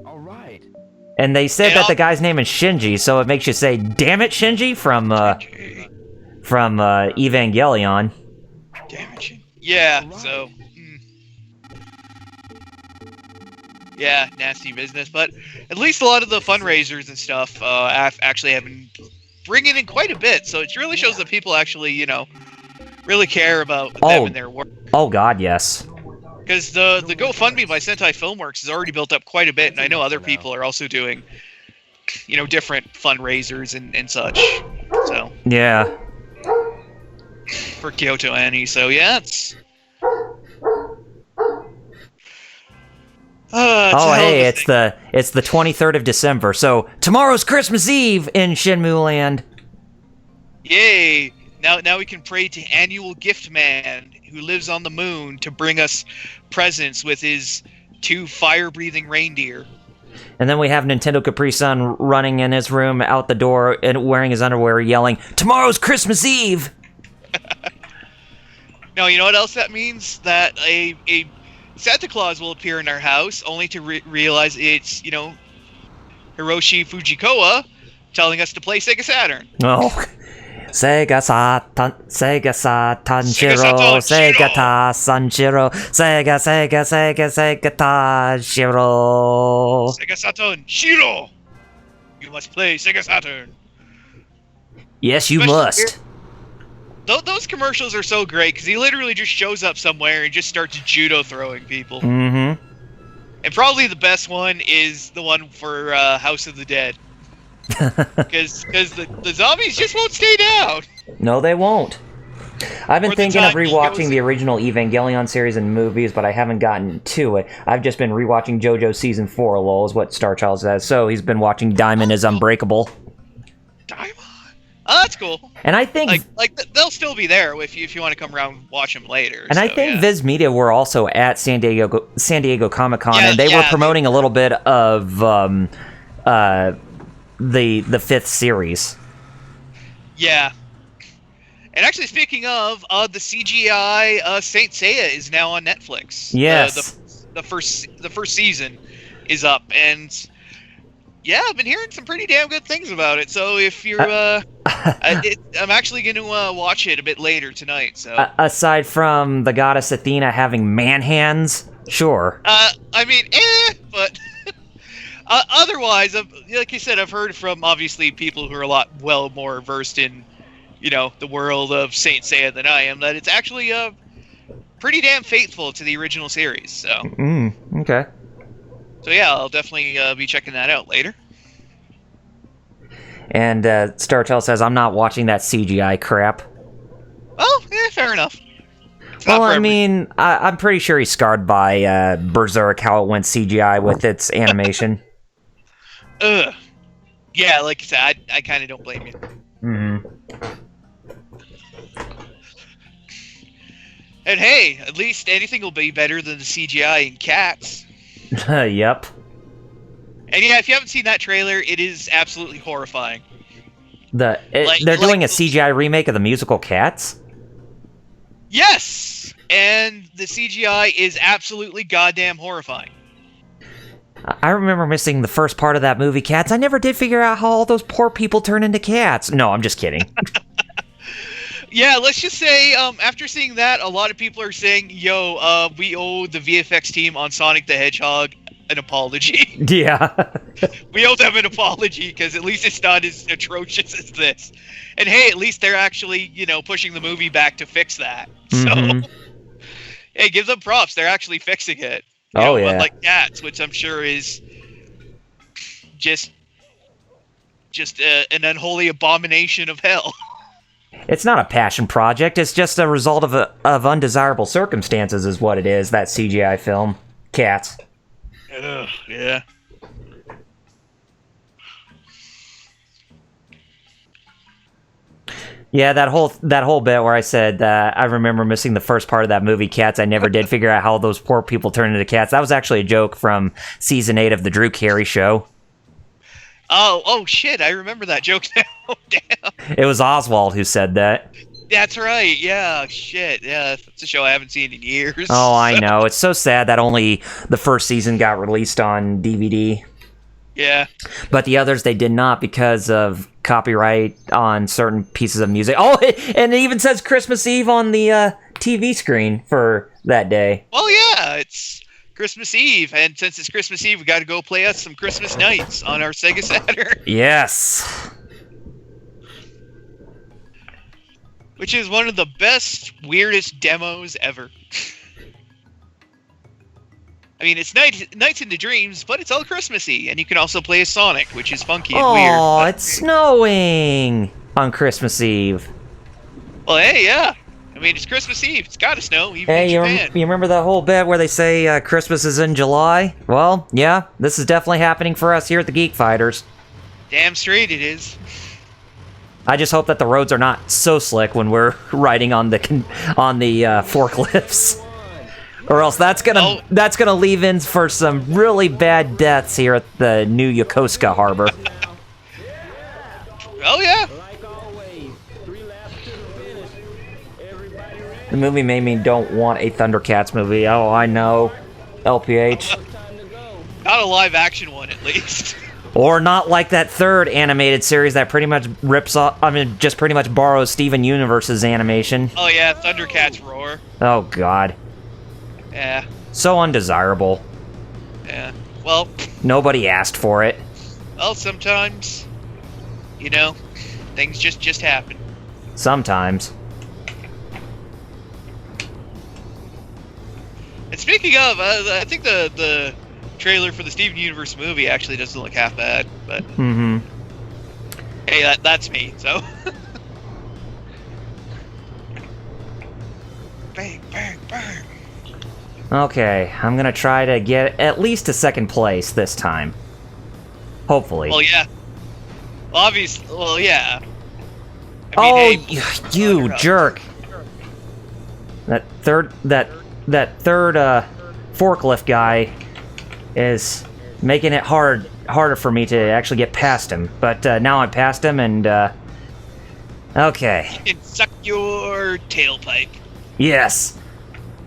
All right. And they said And that the guy's name is Shinji, so it makes you say, "Damn it, Shinji," from Evangelion. Damage. Yeah, so. Yeah, nasty business. But at least a lot of the fundraisers and stuff actually have been bringing in quite a bit. So it really shows that people actually, really care about them and their work. Oh god, yes. Because the GoFundMe by Sentai Filmworks has already built up quite a bit, and I know other people are also doing, different fundraisers and such. So Yeah. for Kyoto Annie, so yeah, it's. Oh, a hell of hey, a it's thing. the 23rd of December, so tomorrow's Christmas Eve in Shenmue Land. Yay! Now we can pray to Annual Gift Man, who lives on the moon, to bring us presents with his 2 fire-breathing reindeer. And then we have Nintendo Capri Sun running in his room out the door and wearing his underwear, yelling, "Tomorrow's Christmas Eve!" Now, you know what else that means? That a Santa Claus will appear in our house, only to realize it's, Hiroshi Fujikawa telling us to play Sega Saturn. Oh. Sega Satan Shiro, Sega Ta Sanshiro, Sega Ta Shiro. Sega Saturn Shiro! You must play Sega Saturn. Yes, you Especially must. Those commercials are so great, because he literally just shows up somewhere and just starts judo throwing people. Mm-hmm. And probably the best one is the one for House of the Dead. Because the zombies just won't stay down. No, they won't. I've been Or the thinking of time he rewatching goes- the original Evangelion series and movies, but I haven't gotten to it. I've just been rewatching JoJo Season 4, lol, is what Starchild says. So he's been watching Diamond is Unbreakable. Diamond. Oh, that's cool. And I think... They'll still be there if you want to come around and watch them later. And I think Viz Media were also at San Diego Comic-Con, Yeah, and they were yeah, promoting a little bit of the 5th series. Yeah. And actually, speaking of, the CGI Saint Seiya is now on Netflix. Yes. The first season is up, and yeah, I've been hearing some pretty damn good things about it. So if you're, I'm actually going to watch it a bit later tonight. So aside from the goddess Athena having man hands, sure. I mean, but otherwise, like you said, I've heard from obviously people who are a lot more versed in, the world of Saint Seiya than I am, that it's actually pretty damn faithful to the original series. So Okay. So yeah, I'll definitely be checking that out later. And Startel says, I'm not watching that CGI crap. Well, yeah, fair enough. Well, I mean, I'm pretty sure he's scarred by Berserk, how it went CGI with its animation. Ugh. Yeah, like I said, I kind of don't blame you. Mm-hmm. And hey, at least anything will be better than the CGI in Cats. Yep. And yeah, if you haven't seen that trailer, it is absolutely horrifying. They're doing a CGI remake of the musical Cats? Yes! And the CGI is absolutely goddamn horrifying. I remember missing the first part of that movie, Cats. I never did figure out how all those poor people turn into cats. No, I'm just kidding. Yeah, let's just say, after seeing that, a lot of people are saying, yo, we owe the VFX team on Sonic the Hedgehog an apology. Yeah. We owe them an apology, because at least it's not as atrocious as this. And hey, at least they're actually, pushing the movie back to fix that. Mhm. So, hey, give them props. They're actually fixing it. Oh, yeah. Unlike Cats, which I'm sure is just an unholy abomination of hell. It's not a passion project. It's just a result of undesirable circumstances is what it is, that CGI film. Cats. Ugh, yeah. Yeah, that whole bit where I said I remember missing the first part of that movie, Cats. I never did figure out how those poor people turned into cats. That was actually a joke from season 8 of the Drew Carey Show. Oh shit! I remember that joke now. Damn. It was Oswald who said that. That's right. Yeah. Shit. Yeah. It's a show I haven't seen in years. Oh, I know. It's so sad that only the first season got released on DVD. Yeah. But the others, they did not because of copyright on certain pieces of music. Oh, and it even says Christmas Eve on the TV screen for that day. Well, yeah, it's Christmas Eve, and since it's Christmas Eve, we got to go play us some Christmas Nights on our Sega Saturn. Yes. Which is one of the best, weirdest demos ever. I mean, it's Nights into Dreams, but it's all Christmassy, and you can also play as Sonic, which is funky and weird. Oh, it's snowing on Christmas Eve. Well, hey, yeah. I mean, it's Christmas Eve. It's gotta snow, even in Japan. You remember that whole bit where they say Christmas is in July? Well, yeah, this is definitely happening for us here at the Geek Fighters. Damn straight it is. I just hope that the roads are not so slick when we're riding on the forklifts. Or else that's gonna leave in for some really bad deaths here at the new Yokosuka harbor. Oh yeah. The movie made me don't want a Thundercats movie. Oh, I know. LPH. Not a live action one, at least. Or not like that third animated series that pretty much rips off. I mean, just pretty much borrows Steven Universe's animation. Oh yeah, Thundercats Roar. Oh God. Yeah. So undesirable. Yeah. Well. Nobody asked for it. Well, sometimes, you know, things just happen. Sometimes. And speaking of, I think the trailer for the Steven Universe movie actually doesn't look half bad, but hey, that's me, so. Bang, bang, bang. Okay, I'm gonna try to get at least to second place this time. Hopefully. Well, yeah. Well, obviously, well, yeah. I mean, hey, you jerk! That third forklift guy is making it harder for me to actually get past him. But now I'm past him, and okay. You can suck your tailpipe. Yes.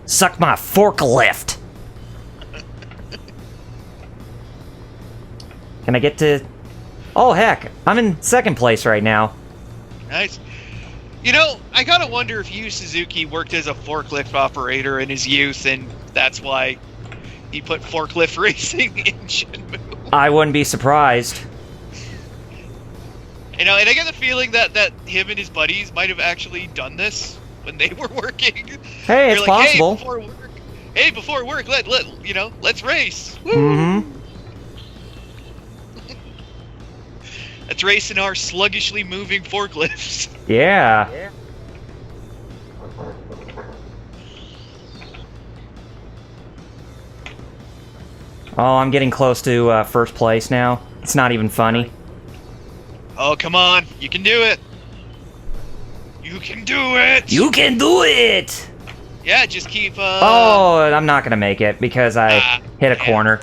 Suck my forklift. Can I get to... Oh, heck. I'm in second place right now. Nice. You know, I gotta wonder if Yu Suzuki worked as a forklift operator in his youth, and that's why he put forklift racing in Shenmue. I wouldn't be surprised. You know, and I get the feeling that him and his buddies might have actually done this when they were working. Hey, it's like, possible. Hey, before work, let's race. Woo! Mm-hmm. Let's race in our sluggishly moving forklifts. Yeah. Oh, I'm getting close to first place now. It's not even funny. Oh, come on. You can do it. You can do it. You can do it! Yeah, just keep, Oh, I'm not gonna make it because I hit a corner.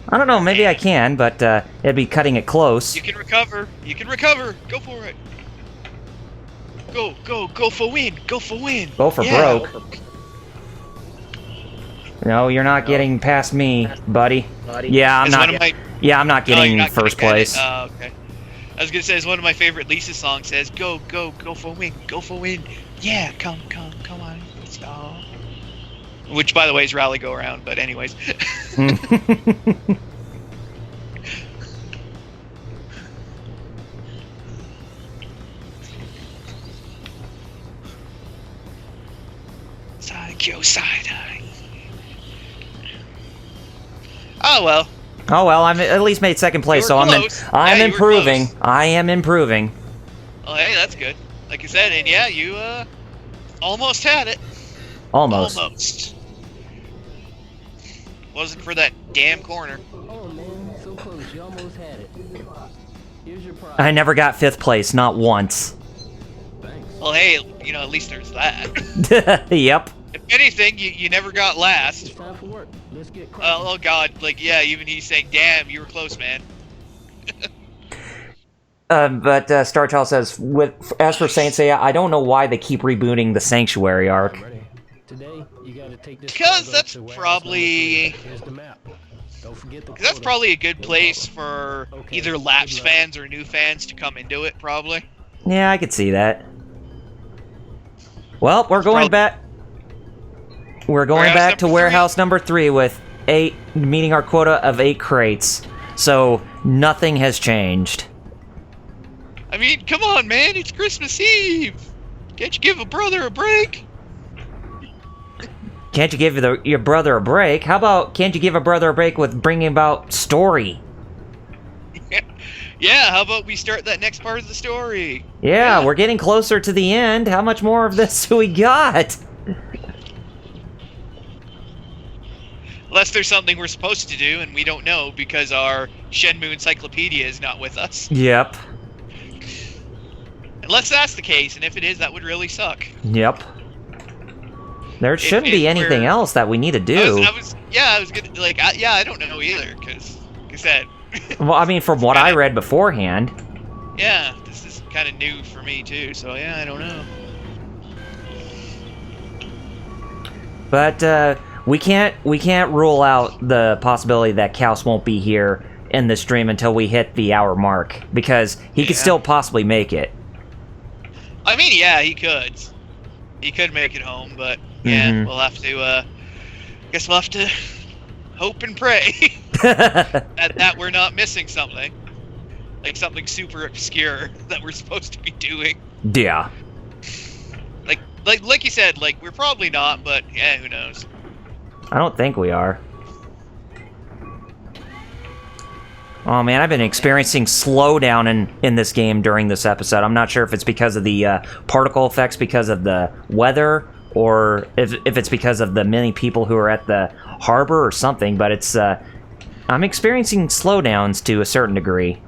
I don't know, maybe I can, but it'd be cutting it close. You can recover. You can recover. Go for it. Go for win. Go for win. Go for broke. No, you're not getting past me, buddy. Yeah, I'm not getting first place. Oh, okay. I was gonna say, it's one of my favorite Lisa songs. Says, "Go for win. Go for win. Yeah, come on, let's go." Which, by the way, is Rally Go Around. But anyways. Side. Oh well. Oh well, I'm at least made second place, so I'm improving. I am improving. Oh hey, that's good. Like I said, and yeah, you almost had it. Almost. Wasn't for that damn corner. Oh man, so close. You almost had it. Here's your prize. I never got fifth place, not once. Thanks. Well, hey, you know, at least there's that. Yep. If anything, you never got It's last. time for work. Let's get cracking. Oh God, like yeah, even he's saying, "Damn, you were close, man." But Starchild says, as for Saint Seiya, I don't know why they keep rebooting the Sanctuary arc. Ready? Today, you gotta take this. Because cargo that's to warehouse probably- number 3. Here's the map. Don't forget the 'Cause that's quota. probably a good place for Okay, either good lapsed luck. fans or new fans to come into it. Probably. Yeah, I could see that. Well, we're going back. We're going Warehouse back to number warehouse number 3 with 8, meeting our quota of 8 crates. So nothing has changed. I mean, come on, man! It's Christmas Eve. Can't you give a brother a break? Can't you give your brother a break? How about can't you give a brother a break with bringing about story? Yeah. How about we start that next part of the story? Yeah, we're getting closer to the end. How much more of this do we got? Unless there's something we're supposed to do and we don't know because our Shenmue encyclopedia is not with us. Yep. Unless that's the case, and if it is, that would really suck. Yep. There shouldn't be anything else that we need to do. I was gonna, like, I don't know either, because, like I said, Well, I mean, from what I read beforehand. yeah, this is kind of new for me, too, so yeah, I don't know. But, we can't rule out the possibility that Kaus won't be here in this stream until we hit the hour mark, because he could Yeah. still possibly make it. I mean, yeah, he could. He could make it home, but, yeah, Mhm. we'll have to, guess we'll have to hope and pray that we're not missing something. Like something super obscure that we're supposed to be doing. Yeah. Like you said, like, we're probably not, but, yeah, who knows. I don't think we are. Oh man, I've been experiencing slowdown in this game during this episode. I'm not sure if it's because of the particle effects, because of the weather, or if it's because of the many people who are at the harbor or something, but it's I'm experiencing slowdowns to a certain degree.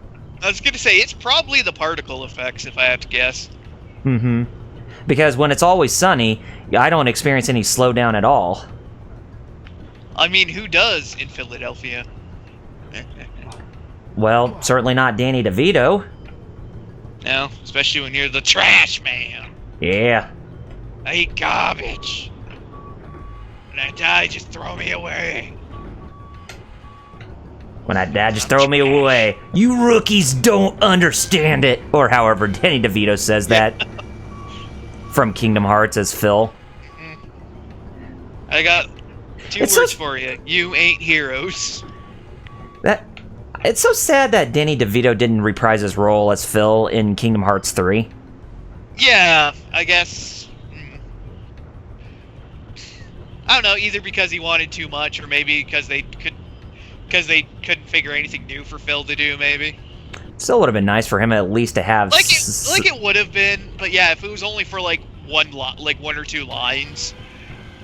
I was gonna say, it's probably the particle effects, if I have to guess. Mm-hmm. Because when it's always sunny, I don't experience any slowdown at all. I mean, who does in Philadelphia? Well, certainly not Danny DeVito. No, especially when you're the trash man. Yeah. I eat garbage. When I die, just throw me away. When I die, just throw me away. You rookies don't understand it. Or however Danny DeVito says that. From Kingdom Hearts as Phil. I got two It's words so- for you. You ain't heroes. It's so sad that Danny DeVito didn't reprise his role as Phil in Kingdom Hearts 3. Yeah, I guess. I don't know, either because he wanted too much, or maybe because they couldn't figure anything new for Phil to do. Maybe. Still would have been nice for him at least to have. Like it would have been, but yeah, if it was only for like one or two lines,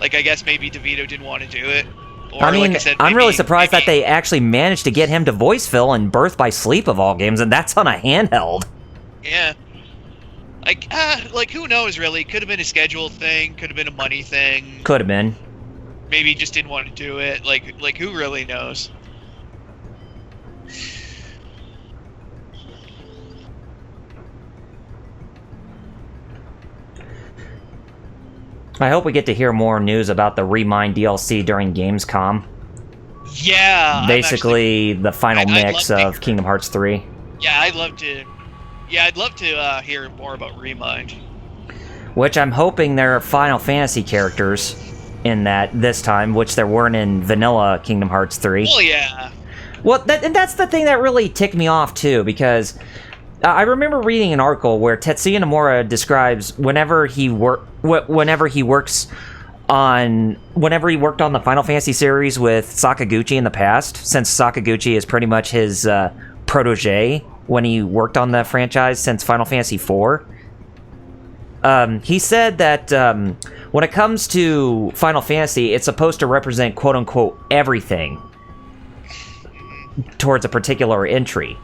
like I guess maybe DeVito didn't want to do it. Or, I mean, like I said, I'm really surprised maybe- that they actually managed to get him to voice Phil in Birth by Sleep of all games, and that's on a handheld. Yeah. Like who knows really? Could have been a schedule thing, could have been a money thing. Could have been. Maybe he just didn't want to do it. Like who really knows? I hope we get to hear more news about the Remind DLC during Gamescom. Yeah. Basically, the final I'd mix love to of hear- Kingdom Hearts 3. Yeah, I'd love to. Yeah, I'd love to hear more about Remind. Which I'm hoping there are Final Fantasy characters in that this time, which there weren't in vanilla Kingdom Hearts 3. Well, yeah. Well, and that's the thing that really ticked me off, too, because I remember reading an article where Tetsuya Nomura describes whenever he worked on the Final Fantasy series with Sakaguchi in the past, since Sakaguchi is pretty much his protege when he worked on the franchise since Final Fantasy IV. He said that when it comes to Final Fantasy, it's supposed to represent quote-unquote everything towards a particular entry.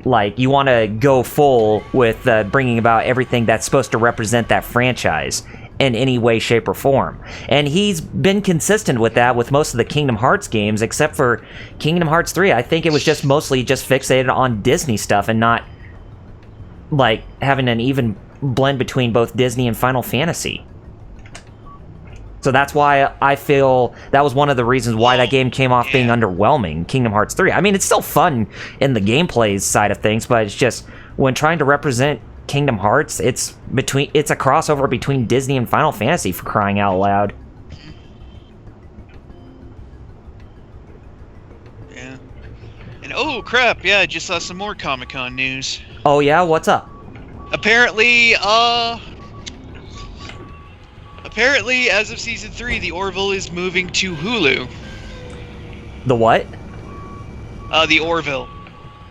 Like, you want to go full with bringing about everything that's supposed to represent that franchise in any way, shape, or form. And he's been consistent with that with most of the Kingdom Hearts games, except for Kingdom Hearts 3. I think it was just mostly just fixated on Disney stuff and not, like, having an even blend between both Disney and Final Fantasy. So that's why I feel that was one of the reasons why that game came off being underwhelming, Kingdom Hearts 3. I mean, it's still fun in the gameplay side of things, but it's just, when trying to represent Kingdom Hearts, it's a crossover between Disney and Final Fantasy, for crying out loud. Yeah. And oh crap, yeah, I just saw some more Comic-Con news. Oh yeah? What's up? Apparently, as of Season 3, the Orville is moving to Hulu. The what? The Orville.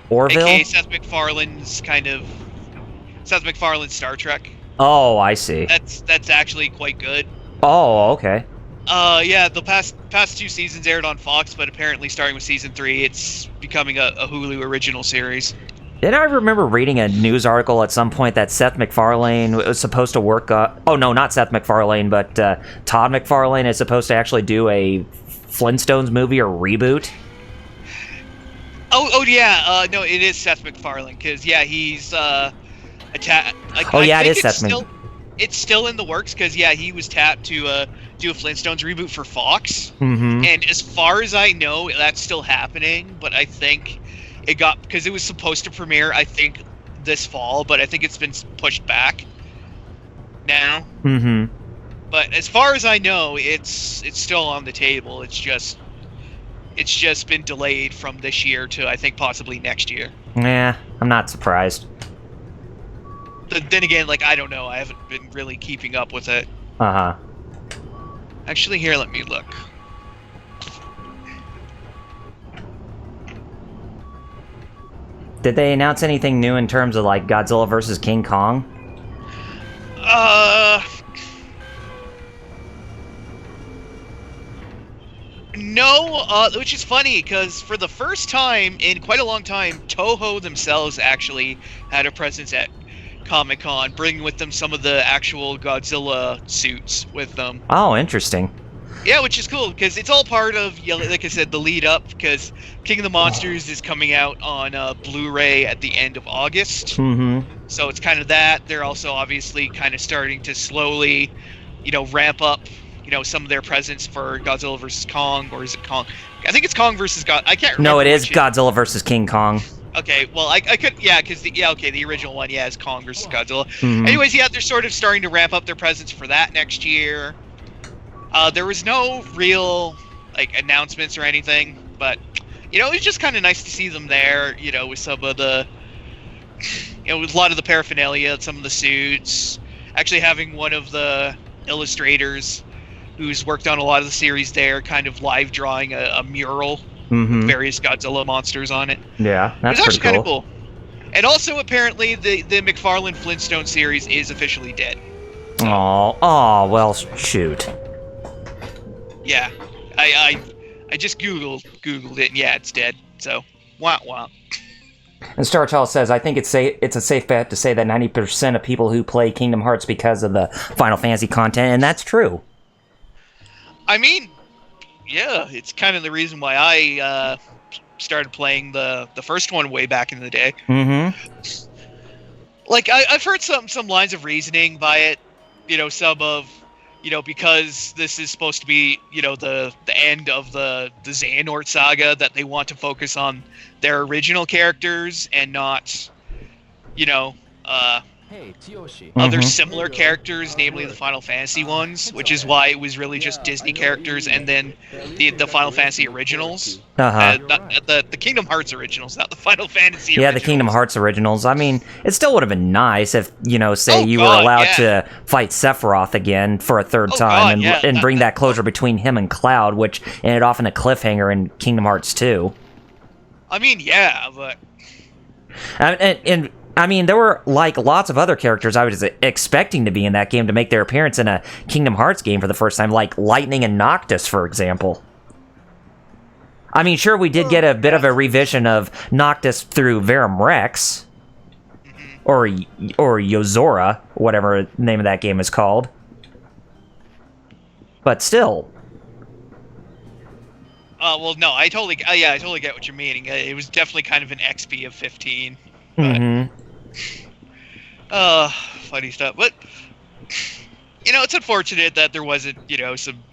Orville? AKA Seth MacFarlane's Star Trek. Oh, I see. That's actually quite good. Oh, okay. Yeah, the past 2 seasons aired on Fox, but apparently starting with Season 3, it's becoming a Hulu original series. Didn't I remember reading a news article at some point that Seth MacFarlane was supposed to work oh no, not Seth MacFarlane, but Todd McFarlane is supposed to actually do a Flintstones movie or reboot? Oh yeah, no, it is Seth MacFarlane, because, yeah, he's, it is Seth MacFarlane. It's still in the works, because, yeah, he was tapped to do a Flintstones reboot for Fox, and as far as I know, that's still happening, but I think because it was supposed to premiere, I think, this fall, but I think it's been pushed back now. But as far as I know, it's still on the table. It's just been delayed from this year to, I think, possibly next year. Yeah, I'm not surprised. But then again, like, I don't know. I haven't been really keeping up with it. Actually, here, let me look. Did they announce anything new in terms of, like, Godzilla vs. King Kong? No, which is funny, because for the first time in quite a long time, Toho themselves actually had a presence at Comic-Con, bringing with them some of the actual Godzilla suits with them. Oh, interesting. Yeah, which is cool, because it's all part of, like I said, the lead-up, because King of the Monsters is coming out on Blu-ray at the end of August. So it's kind of that. They're also obviously kind of starting to slowly, ramp up, some of their presence for Godzilla vs. Kong, or is it Kong? I think it's Kong vs. God. I can't remember. No, it is Godzilla vs. King Kong. Okay, well, I could, yeah, because, the original one, is Kong vs. Godzilla. Anyways, yeah, they're sort of starting to ramp up their presence for that next year. There was no real, announcements or anything, but, it was just kind of nice to see them there, with some of the, with a lot of the paraphernalia, some of the suits, actually having one of the illustrators who's worked on a lot of the series there kind of live drawing a mural with various Godzilla monsters on it. Yeah, that's pretty cool. Kind of cool. And also, apparently, the McFarlane Flintstone series is officially dead. So. Oh, well, shoot. Yeah, I just Googled it, and yeah, it's dead. So, wah. And Star Child says, I think it's a safe bet to say that 90% of people who play Kingdom Hearts because of the Final Fantasy content, and that's true. I mean, yeah, it's kind of the reason why I started playing the first one way back in the day. Like, I've heard some lines of reasoning by it, some of, because this is supposed to be, the end of the Xehanort saga, that they want to focus on their original characters and not, other similar characters, namely the Final Fantasy ones, which is why it was really just Disney characters and then the Final Fantasy originals. The Kingdom Hearts originals, not the Final Fantasy originals. Yeah, the Kingdom Hearts originals. I mean, it still would have been nice if, say you were allowed to fight Sephiroth again for a third time and bring that closure between him and Cloud, which ended off in a cliffhanger in Kingdom Hearts 2. I mean, yeah, but... And I mean, there were, lots of other characters I was expecting to be in that game to make their appearance in a Kingdom Hearts game for the first time, like Lightning and Noctis, for example. I mean, sure, we did get a bit of a revision of Noctis through Verum Rex. Or Yozora, whatever the name of that game is called. But still. Well, no, I totally get what you're meaning. It was definitely kind of an XP of 15. But, funny stuff. But, you know, it's unfortunate that there wasn't, you know, some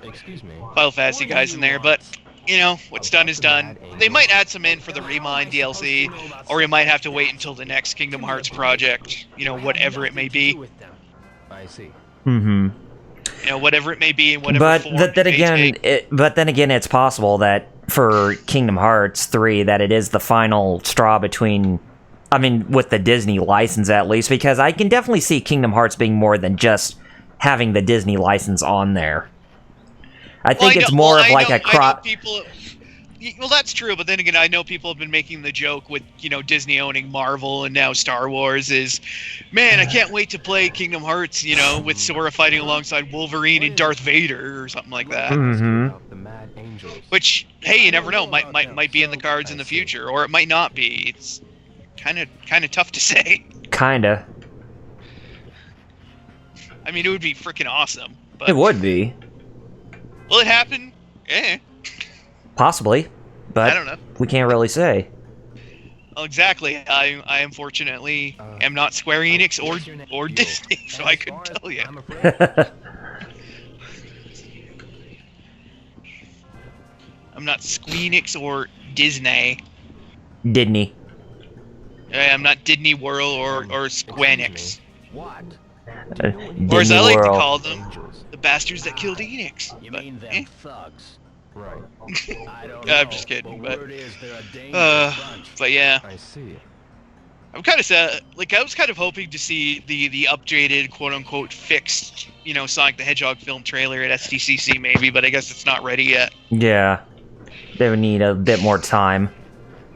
Final Fantasy guys in there, but, you know, what's done is done. They might add some in for the Remind DLC, or we might have to wait until the next Kingdom Hearts project, you know, whatever it may be. I see. You know, whatever it may be, and whatever form But then it may take. again, it's possible that for Kingdom Hearts 3, that it is the final straw between, I mean, with the Disney license at least, because I can definitely see Kingdom Hearts being more than just having the Disney license on there. I think it's more of like a crop. Well, that's true, but then again, I know people have been making the joke with, you know, Disney owning Marvel and now Star Wars is, man, I can't wait to play Kingdom Hearts, you know, with Sora fighting alongside Wolverine and Darth Vader or something like that. Which, hey, you never know, might be in the cards in the future, or it might not be. It's kind of tough to say. Kinda. I mean, it would be freaking awesome. But It would be. will it happen? Possibly. But I don't know. We can't really say. Well, exactly. I unfortunately am not Square Enix or Disney, so I couldn't tell you. I'm not Squeenix or Disney. Disney. I'm not Disney World or Squenix. What? Or as I like to World. call them, the bastards that killed Enix. You But, mean them eh. thugs? Right. I don't I'm know, just kidding, but but word is they're a dangerous bunch. but yeah, I see. I'm kind of sad. Like, I was kind of hoping to see the updated, quote unquote, fixed, you know, Sonic the Hedgehog film trailer at SDCC maybe, but I guess it's not ready yet. Yeah. They would need a bit more time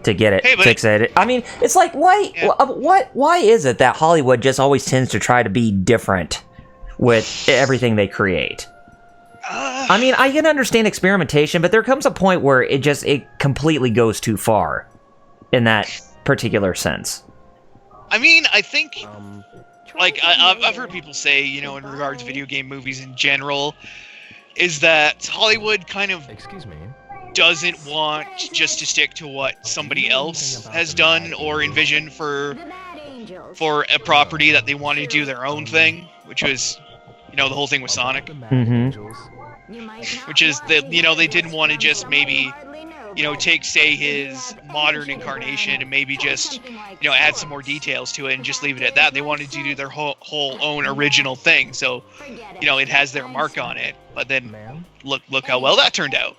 to get it fixated. I mean, it's like, why is it that Hollywood just always tends to try to be different with everything they create? I mean, I can understand experimentation, but there comes a point where it completely goes too far in that particular sense. I mean, I think, like, I've heard people say, you know, in regards to video game movies in general, is that Hollywood kind of doesn't want just to stick to what somebody else has done or envisioned for a property, that they want to do their own thing, which was, you know, the whole thing with Sonic. Which is that, you know, they didn't want to just maybe, you know, take, say, his modern incarnation and maybe just, you know, add some more details to it and just leave it at that. They wanted to do their whole own original thing, so, you know, it has their mark on it. But then look how well that turned out.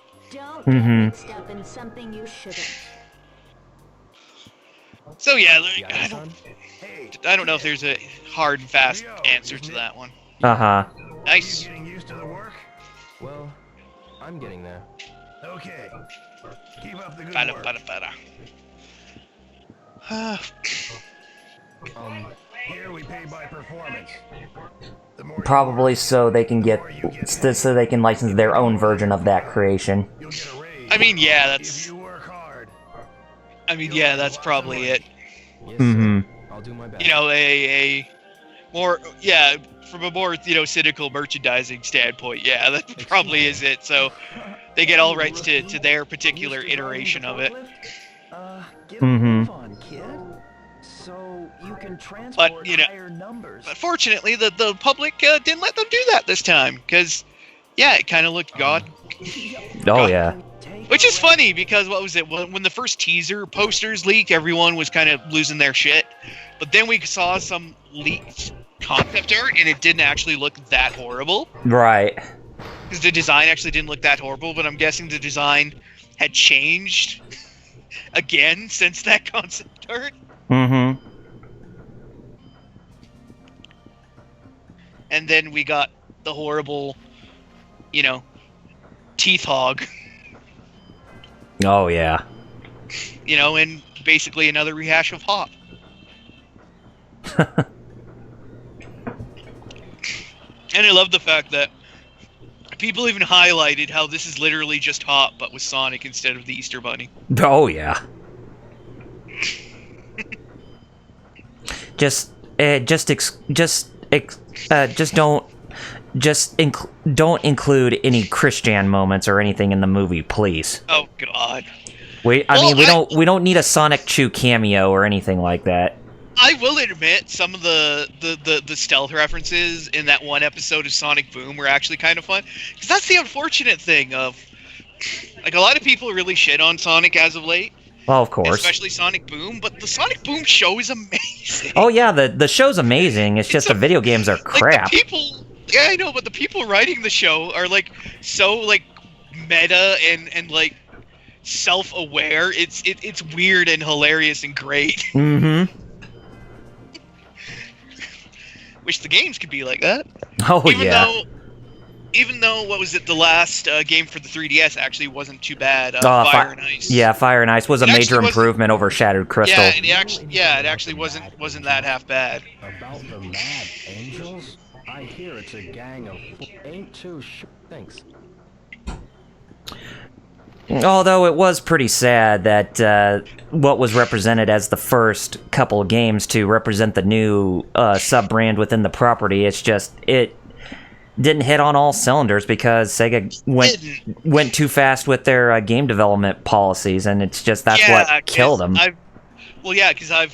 So yeah, I don't know if there's a hard and fast answer to that one. Nice. Getting used to the work? Well, I'm getting there. Okay. Keep up the good Bada, work. bada, bada. Here we pay by performance. The more Probably so they can so they can license their own version of that creation. you'll get a raise I mean, yeah, if that's. you work hard. I mean, yeah, that's probably it. Yes, sir. I'll do my best. You know, a more, yeah, from a more, you know, cynical merchandising standpoint, yeah, that probably is it. So they get all rights to their particular iteration of it. Get a move on, kid. So you can transport But, you know, higher numbers. But fortunately, the public didn't let them do that this time, because, yeah, it kind of looked god. Oh yeah. Which is funny, because what was it? When the first teaser posters leaked, everyone was kind of losing their shit. But then we saw some leaked concept art, and it didn't actually look that horrible. Right. Because the design actually didn't look that horrible, but I'm guessing the design had changed again since that concept art. And then we got the horrible, you know, teeth hog. Oh yeah. You know, and basically another rehash of Hop. And I love the fact that people even highlighted how this is literally just Hop, but with Sonic instead of the Easter Bunny. Oh yeah. Don't include any Christian moments or anything in the movie, please. Oh God. We don't need a Sonic Chew cameo or anything like that. I will admit some of the stealth references in that one episode of Sonic Boom were actually kind of fun, because that's the unfortunate thing of, like, a lot of people really shit on Sonic as of late. Well, of course. Especially Sonic Boom, but the Sonic Boom show is amazing. Oh yeah, the show's amazing. It's just the video games are crap. Yeah, I know, but the people writing the show are like so like meta and like self-aware. It's weird and hilarious and great. Mm-hmm. Wish the games could be like that. Oh yeah. Even though, what was it, the last game for the 3DS actually wasn't too bad. Fire and Ice. Yeah, Fire and Ice was a major improvement over Shattered Crystal. Yeah, it actually wasn't that half bad. About the Mad Angels? I hear it's a gang of ain't too sure. Thanks. Although it was pretty sad that what was represented as the first couple of games to represent the new sub-brand within the property, it didn't hit on all cylinders because Sega went too fast with their game development policies, and that's what killed them. Because I've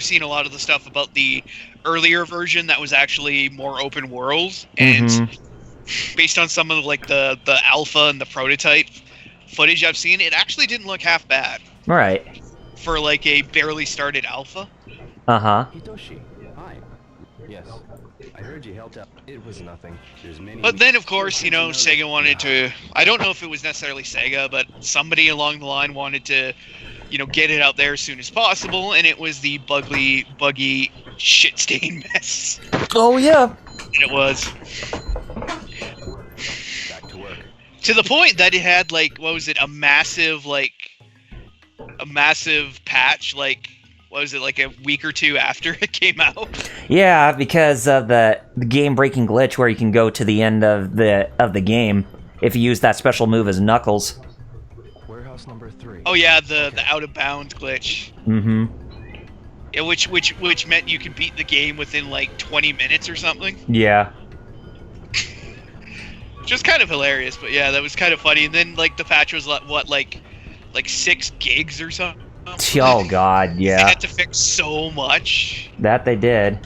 seen a lot of the stuff about the earlier version that was actually more open world, and based on some of the alpha and the prototype footage I've seen, it actually didn't look half bad. Right. For like a barely started alpha. Uh-huh. Hitoshi, hi. Yes. I heard you helped out. It was nothing. There's many. But then, of course, Sega wanted to. I don't know if it was necessarily Sega, but somebody along the line wanted to, get it out there as soon as possible, and it was the buggy, shit-stained mess. Oh yeah. And it was. Back to work. To the point that it had a massive patch, a week or two after it came out? Yeah, because of the game-breaking glitch where you can go to the end of the game if you use that special move as Knuckles. Warehouse number 3. Oh yeah, the out-of-bounds glitch. Mm-hmm. Yeah, which meant you could beat the game within 20 minutes or something. Yeah. Which was kind of hilarious, but yeah, that was kind of funny. And then the patch was like 6 gigs or something. Oh god, yeah. They had to fix so much. That they did.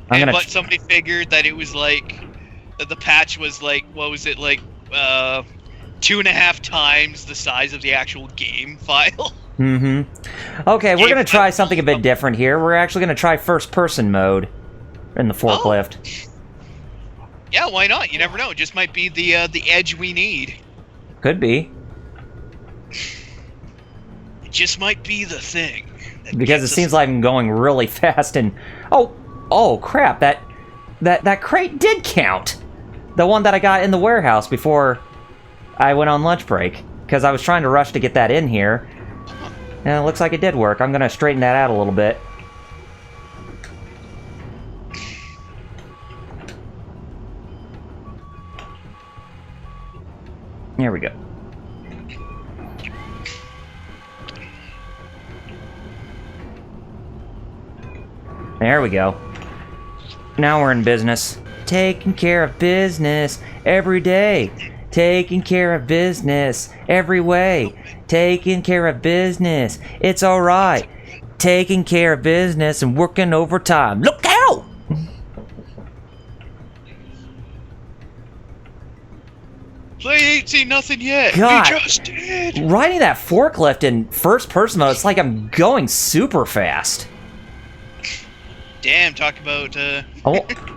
But somebody figured that it was that the patch was 2.5 times the size of the actual game file. Mm-hmm. Okay, we're gonna try something a bit different here. We're actually gonna try first-person mode in the forklift. Oh. Yeah, why not? You never know. It just might be the edge we need. Could be. It just might be the thing. Because it seems like I'm going really fast and... Oh crap, that crate did count! The one that I got in the warehouse before I went on lunch break. Because I was trying to rush to get that in here. And it looks like it did work. I'm gonna straighten that out a little bit. Here we go. There we go. Now we're in business. Taking care of business every day. Taking care of business every way. Taking care of business. It's alright. Taking care of business and working overtime. Look out! They ain't seen nothing yet. God. We just did. Riding that forklift in first-person mode, it's like I'm going super fast. Damn, talk about. I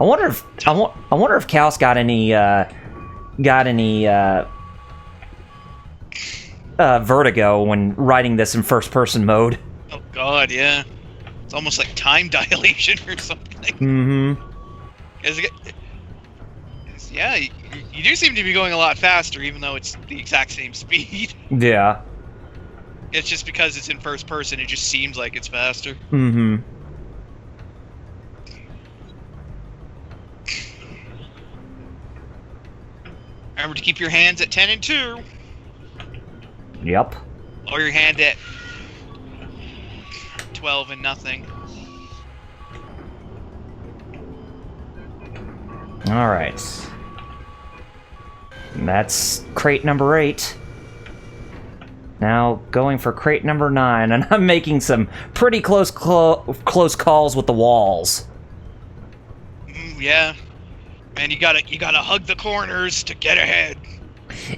wonder if Cal's got any vertigo when riding this in first-person mode. Oh God, yeah. It's almost like time dilation or something. Mm-hmm. Yeah, you do seem to be going a lot faster, even though it's the exact same speed. Yeah. It's just because it's in first person, it just seems like it's faster. Mm-hmm. Remember to keep your hands at 10 and 2. Yep. Or your hand at 12 and nothing. Alright. That's crate number 8. Now, going for crate number 9, and I'm making some pretty close calls with the walls. Yeah. Man, you gotta hug the corners to get ahead.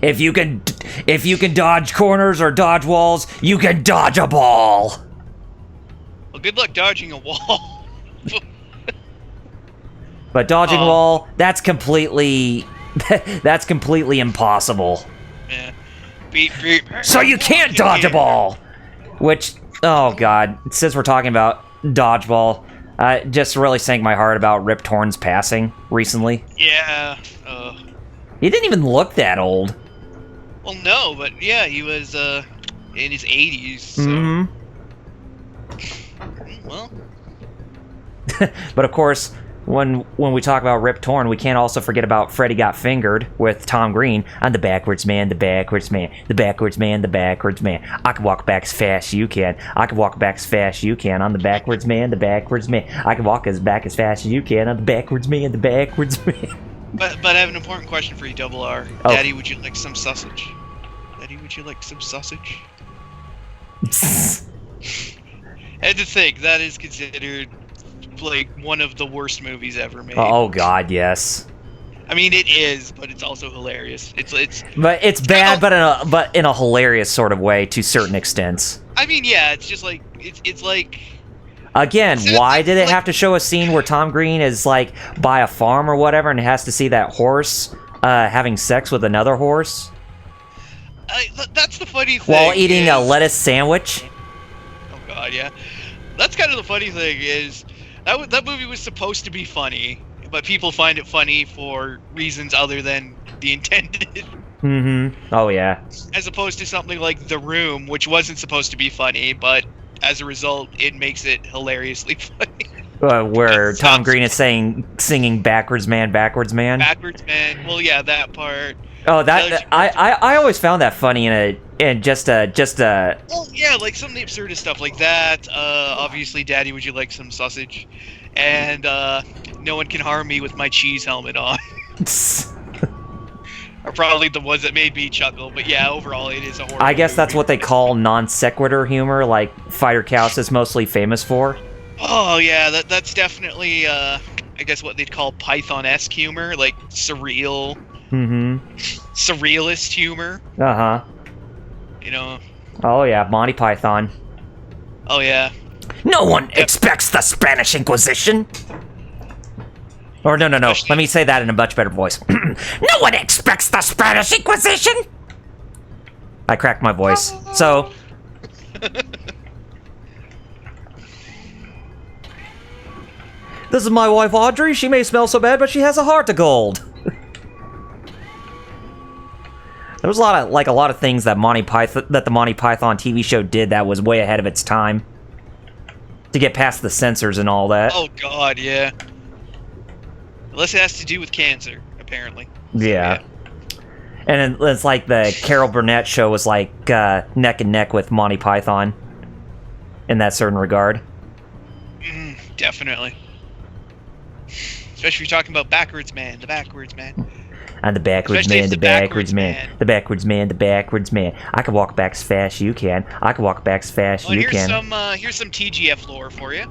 If you can dodge corners or dodge walls, you can dodge a ball. Well, good luck dodging a wall. But dodging a wall, that's completely impossible. Yeah. So you can't dodge a ball. Which, oh god, since we're talking about dodgeball, just really sank my heart about Rip Torn's passing recently. Yeah. He didn't even look that old. Well, no, but yeah, he was in his 80s. So. Mm-hmm. Well. But of course, when we talk about Rip Torn, we can't also forget about Freddy Got Fingered with Tom Green. I'm the backwards man, the backwards man, the backwards man, the backwards man. I can walk back as fast as you can. I can walk back as fast as you can. I'm the backwards man, the backwards man. I can walk back as fast as you can. I'm the backwards man, the backwards man. But I have an important question for you, Double R. Oh. Daddy, would you like some sausage? Daddy, would you like some sausage? And to think, that is considered like one of the worst movies ever made. Oh god, yes. I mean, it is, but it's also hilarious. It's bad, but in a hilarious sort of way to certain extents. I mean, yeah, it's just like it's like. Again, why did it have to show a scene where Tom Green is like by a farm or whatever, and has to see that horse having sex with another horse That's the funny thing. while eating a lettuce sandwich? Oh god, yeah. That's kind of the funny thing is that movie was supposed to be funny, but people find it funny for reasons other than the intended. Mm-hmm. Oh yeah. As opposed to something like The Room, which wasn't supposed to be funny, but as a result, it makes it hilariously funny. Where Tom Green is singing "Backwards Man, Backwards Man." Backwards Man. Well, yeah, that part. Oh, that I always found that funny in just a. Well, yeah, like some of the absurdist stuff like that. Obviously, Daddy, would you like some sausage? And no one can harm me with my cheese helmet on. Are probably the ones that made me chuckle, but yeah, overall it is a horrible I guess movie. that's what they call non sequitur humor, like Fighter Cows is mostly famous for. Oh yeah, that's definitely I guess what they'd call Python-esque humor, like surreal. Mm-hmm. Surrealist humor. Uh-huh. You know. Oh yeah, Monty Python. Oh yeah. No one expects the Spanish Inquisition. Or no. Let me say that in a much better voice. No one expects the Spanish Inquisition. I cracked my voice. So. This is my wife Audrey. She may smell so bad, but she has a heart of gold. There was a lot of things that the Monty Python TV show did that was way ahead of its time. To get past the censors and all that. Oh god, yeah. Unless it has to do with cancer, apparently. Yeah. And it's like the Carol Burnett show was like neck and neck with Monty Python in that certain regard. Definitely. Especially if you're talking about Backwards Man, the Backwards Man. And the backwards Especially man, if the the backwards backwards man, man. the backwards man, the backwards man. I can walk back as fast as you can. I can walk back as fast as Well, you can. here's some TGF lore for you.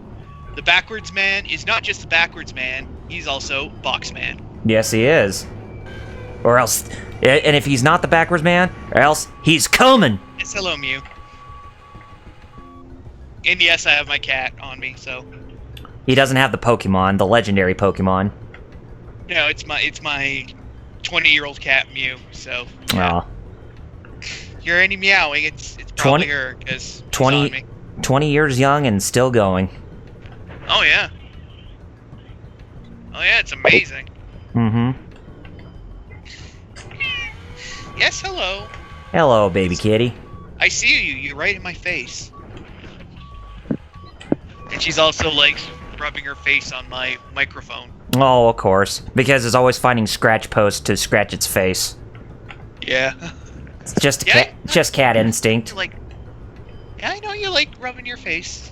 The Backwards Man is not just the Backwards Man, he's also Boxman. Yes, he is. Or else, and if he's not the backwards man, or else he's coming. Yes, hello, Mew. And yes, I have my cat on me, so. He doesn't have the Pokemon, the legendary Pokemon. No, it's my 20-year-old cat Mew, so. Oh. If you're any meowing, it's probably her, because 20 years young and still going. Oh, yeah. Oh, yeah, it's amazing. Mm-hmm. Yes, hello. Hello, baby kitty. I see you. You're right in my face. And she's also, like, rubbing her face on my microphone. Oh, of course. Because it's always finding scratch posts to scratch its face. Yeah. It's just Yeah, cat instinct. Like, yeah, I know you like rubbing your face.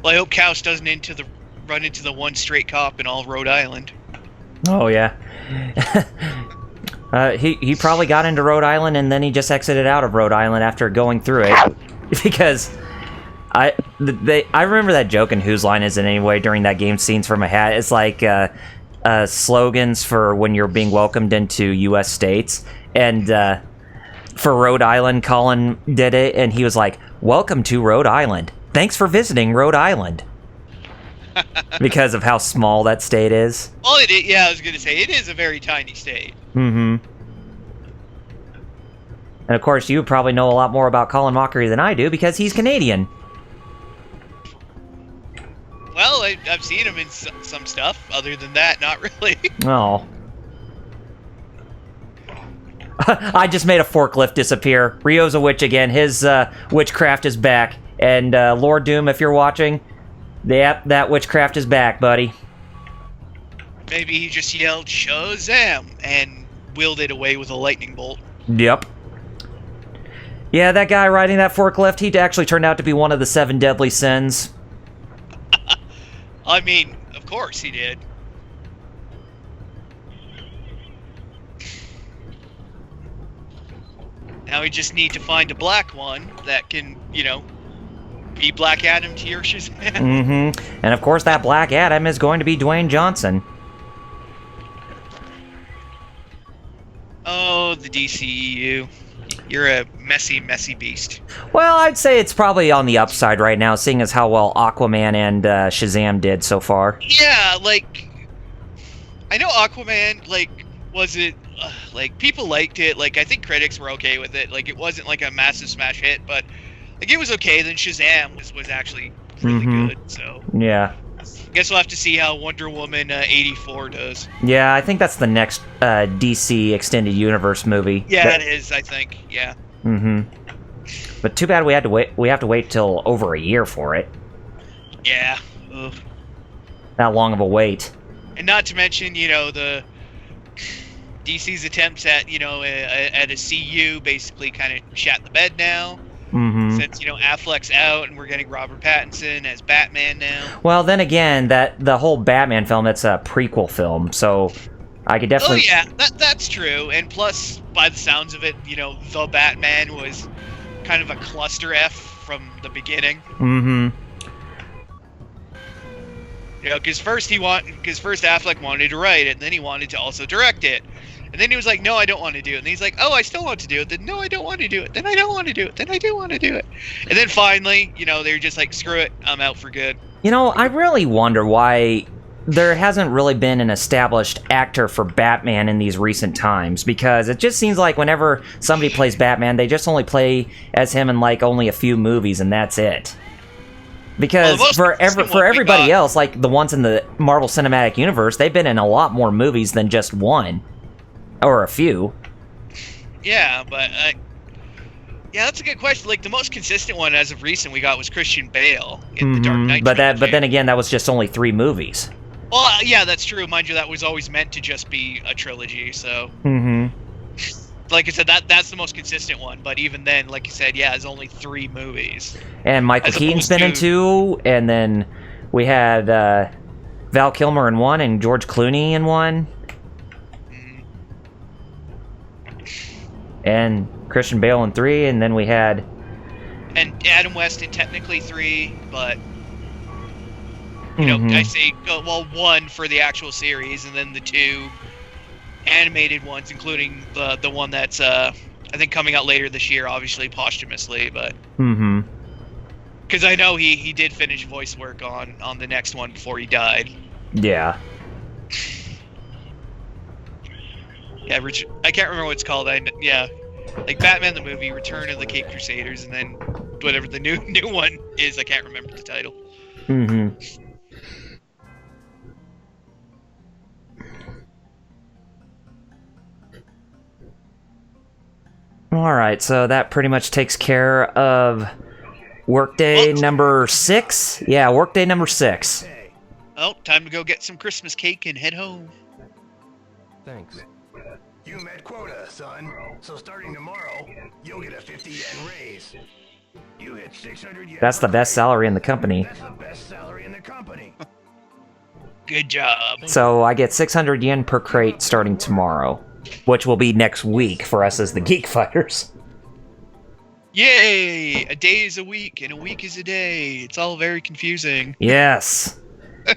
Well, I hope Kaus doesn't run into the one straight cop in all Rhode Island. Oh yeah. He probably got into Rhode Island and then he just exited out of Rhode Island after going through it, because I remember that joke in Whose Line Is It Anyway during that game Scenes from a Hat. It's like slogans for when you're being welcomed into U.S. states, and for Rhode Island, Colin did it, and he was like, "Welcome to Rhode Island. Thanks for visiting Rhode Island." Because of how small that state is. Well, I was going to say, it is a very tiny state. Mm-hmm. And of course, you probably know a lot more about Colin Mockery than I do, because he's Canadian. Well, I've seen him in some stuff. Other than that, not really. Oh. I just made a forklift disappear. Rio's a witch again. His witchcraft is back. And Lord Doom, if you're watching, yep, that witchcraft is back, buddy. Maybe he just yelled Shazam and willed it away with a lightning bolt. Yep. Yeah, that guy riding that forklift, he actually turned out to be one of the 7 deadly sins. I mean, of course he did. Now we just need to find a black one that can, be Black Adam to your Shazam. Mm-hmm. And of course that Black Adam is going to be Dwayne Johnson. Oh, the DCEU. You're a messy, messy beast. Well, I'd say it's probably on the upside right now, seeing as how well Aquaman and Shazam did so far. Yeah, I know Aquaman, was it, people liked it. I think critics were okay with it. It wasn't, a massive smash hit, but, it was okay. Then Shazam was actually really good, so. Yeah. Guess we'll have to see how Wonder Woman 84 does. Yeah, I think that's the next DC Extended Universe movie. Yeah, it is, I think, yeah. Mm-hmm. But too bad we have to wait till over a year for it. Yeah. Ugh. That long of a wait. And not to mention, the DC's attempts at, at a CU basically kind of shat the bed now. Mm-hmm. Since, Affleck's out and we're getting Robert Pattinson as Batman now. Well, then again, the whole Batman film, it's a prequel film, so I could definitely... Oh, yeah, that's true. And plus, by the sounds of it, the Batman was kind of a cluster F from the beginning. Mm-hmm. Because first Affleck wanted to write it, and then he wanted to also direct it. And then he was like, no, I don't want to do it. And he's like, oh, I still want to do it. Then no, I don't want to do it. Then I don't want to do it. Then I do want to do it. And then finally, they're just like, screw it, I'm out for good. I really wonder why there hasn't really been an established actor for Batman in these recent times, because it just seems like whenever somebody plays Batman, they just only play as him in only a few movies, and that's it. Because for everybody else, the ones in the Marvel Cinematic Universe, they've been in a lot more movies than just one. Or a few. Yeah, but yeah, that's a good question. The most consistent one as of recent we got was Christian Bale in the Dark Knight. But then again, that was just only 3 movies. Well, yeah, that's true. Mind you, that was always meant to just be a trilogy. So, like I said, that's the most consistent one. But even then, like you said, yeah, it's only 3 movies. And Michael Keaton's been in 2, and then we had Val Kilmer in 1, and George Clooney in 1. And Christian Bale in 3, and then we had... And Adam West in technically 3, but... I say, 1 for the actual series, and then the 2 animated ones, including the one that's, I think, coming out later this year, obviously posthumously, but... Because I know he did finish voice work on the next one before he died. Yeah. Yeah, I can't remember what it's called. Batman the movie, Return of the Caped Crusaders, and then whatever the new one is, I can't remember the title. Alright, so that pretty much takes care of Workday number 6? Yeah, workday number 6. Oh, time to go get some Christmas cake and head home. Thanks. You met quota, son. So starting tomorrow, you'll get a 50 yen raise. You hit 600 yen. That's the per best crate. salary in the company. That's the best salary in the company. Good job. So I get 600 yen per crate starting tomorrow, which will be next week for us as the Geek Fighters. Yay! A day is a week, and a week is a day. It's all very confusing. Yes.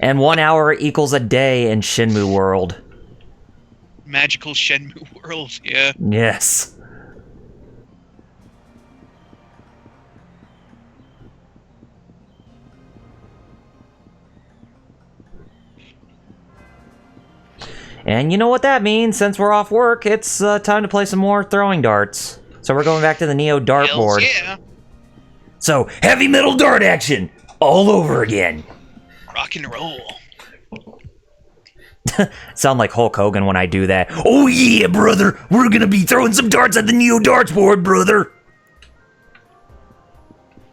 And 1 hour equals a day in Shenmue World. Magical Shenmue world, yeah. Yes. And you know what that means? Since we're off work, it's time to play some more throwing darts. So we're going back to the Neo dartboard. Hells yeah. So, heavy metal dart action! All over again. Rock and roll. Sound like Hulk Hogan when I do that. Oh yeah, brother! We're gonna be throwing some darts at the Neo dartboard, brother!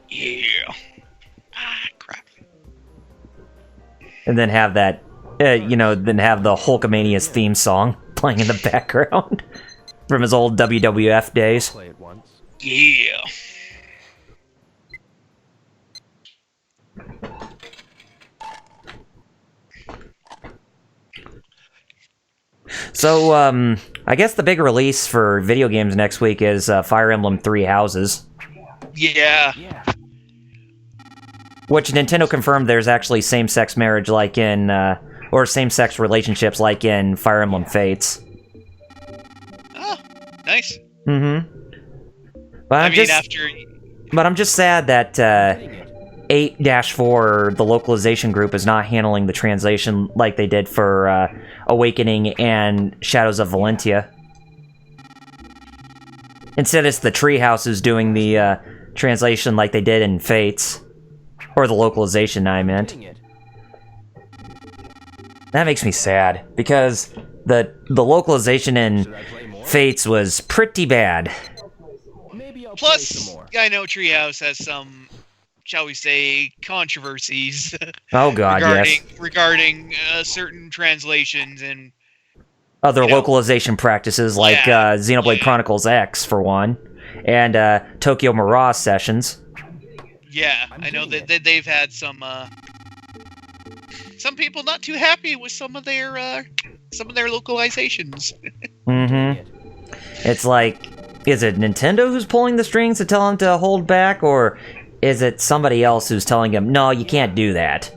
Yeah. Ah, crap. And then have that, then have the Hulkamania's theme song playing in the background from his old WWF days. Play it once. Yeah. So, I guess the big release for video games next week is Fire Emblem Three Houses, Yeah. Yeah. which Nintendo confirmed there's actually same-sex marriage like in, or same-sex relationships like in Fire Emblem Fates. Oh, nice. Mm-hmm. But I I'm mean, just, after... but I'm just sad that 8-4, the localization group, is not handling the translation like they did for Awakening and Shadows of Valentia. Instead, it's the Treehouse who's doing the translation like they did in Fates. Or the localization, I meant. That makes me sad, because the localization in Fates was pretty bad. Maybe I'll play some Plus, more. I know Treehouse has some, shall we say, controversies Oh god, yes. regarding certain translations and Other you know, localization practices like yeah, Xenoblade yeah. Chronicles X, for one, and Tokyo Mirage Sessions. yeah, I know that they've had some people not too happy with some of their localizations. Mm-hmm. It's like, is it Nintendo who's pulling the strings to tell them to hold back, or is it somebody else who's telling them, no, you can't do that?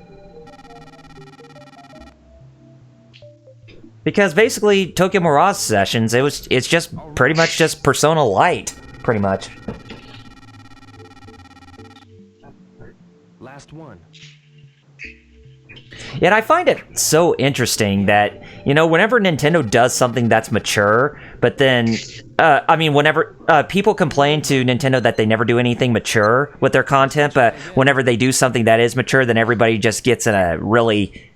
Because basically, Tokyo Mirage Sessions, it's just pretty much just Persona Lite, pretty much. Last one. Yet I find it so interesting that, whenever Nintendo does something that's mature, but then, whenever people complain to Nintendo that they never do anything mature with their content, but whenever they do something that is mature, then everybody just gets in a really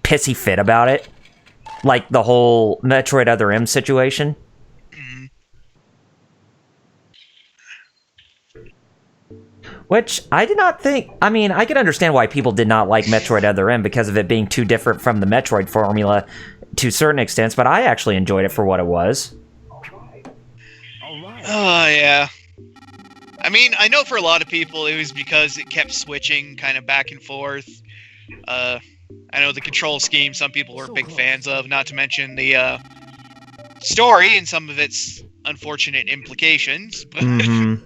pissy fit about it. Like the whole Metroid Other M situation. Which I did not think... I mean, I can understand why people did not like Metroid Other M because of it being too different from the Metroid formula to certain extents, but I actually enjoyed it for what it was. Oh, yeah. I mean, I know for a lot of people it was because it kept switching kind of back and forth. I know the control scheme some people were big fans of, not to mention the story and some of its unfortunate implications. Mm-hmm.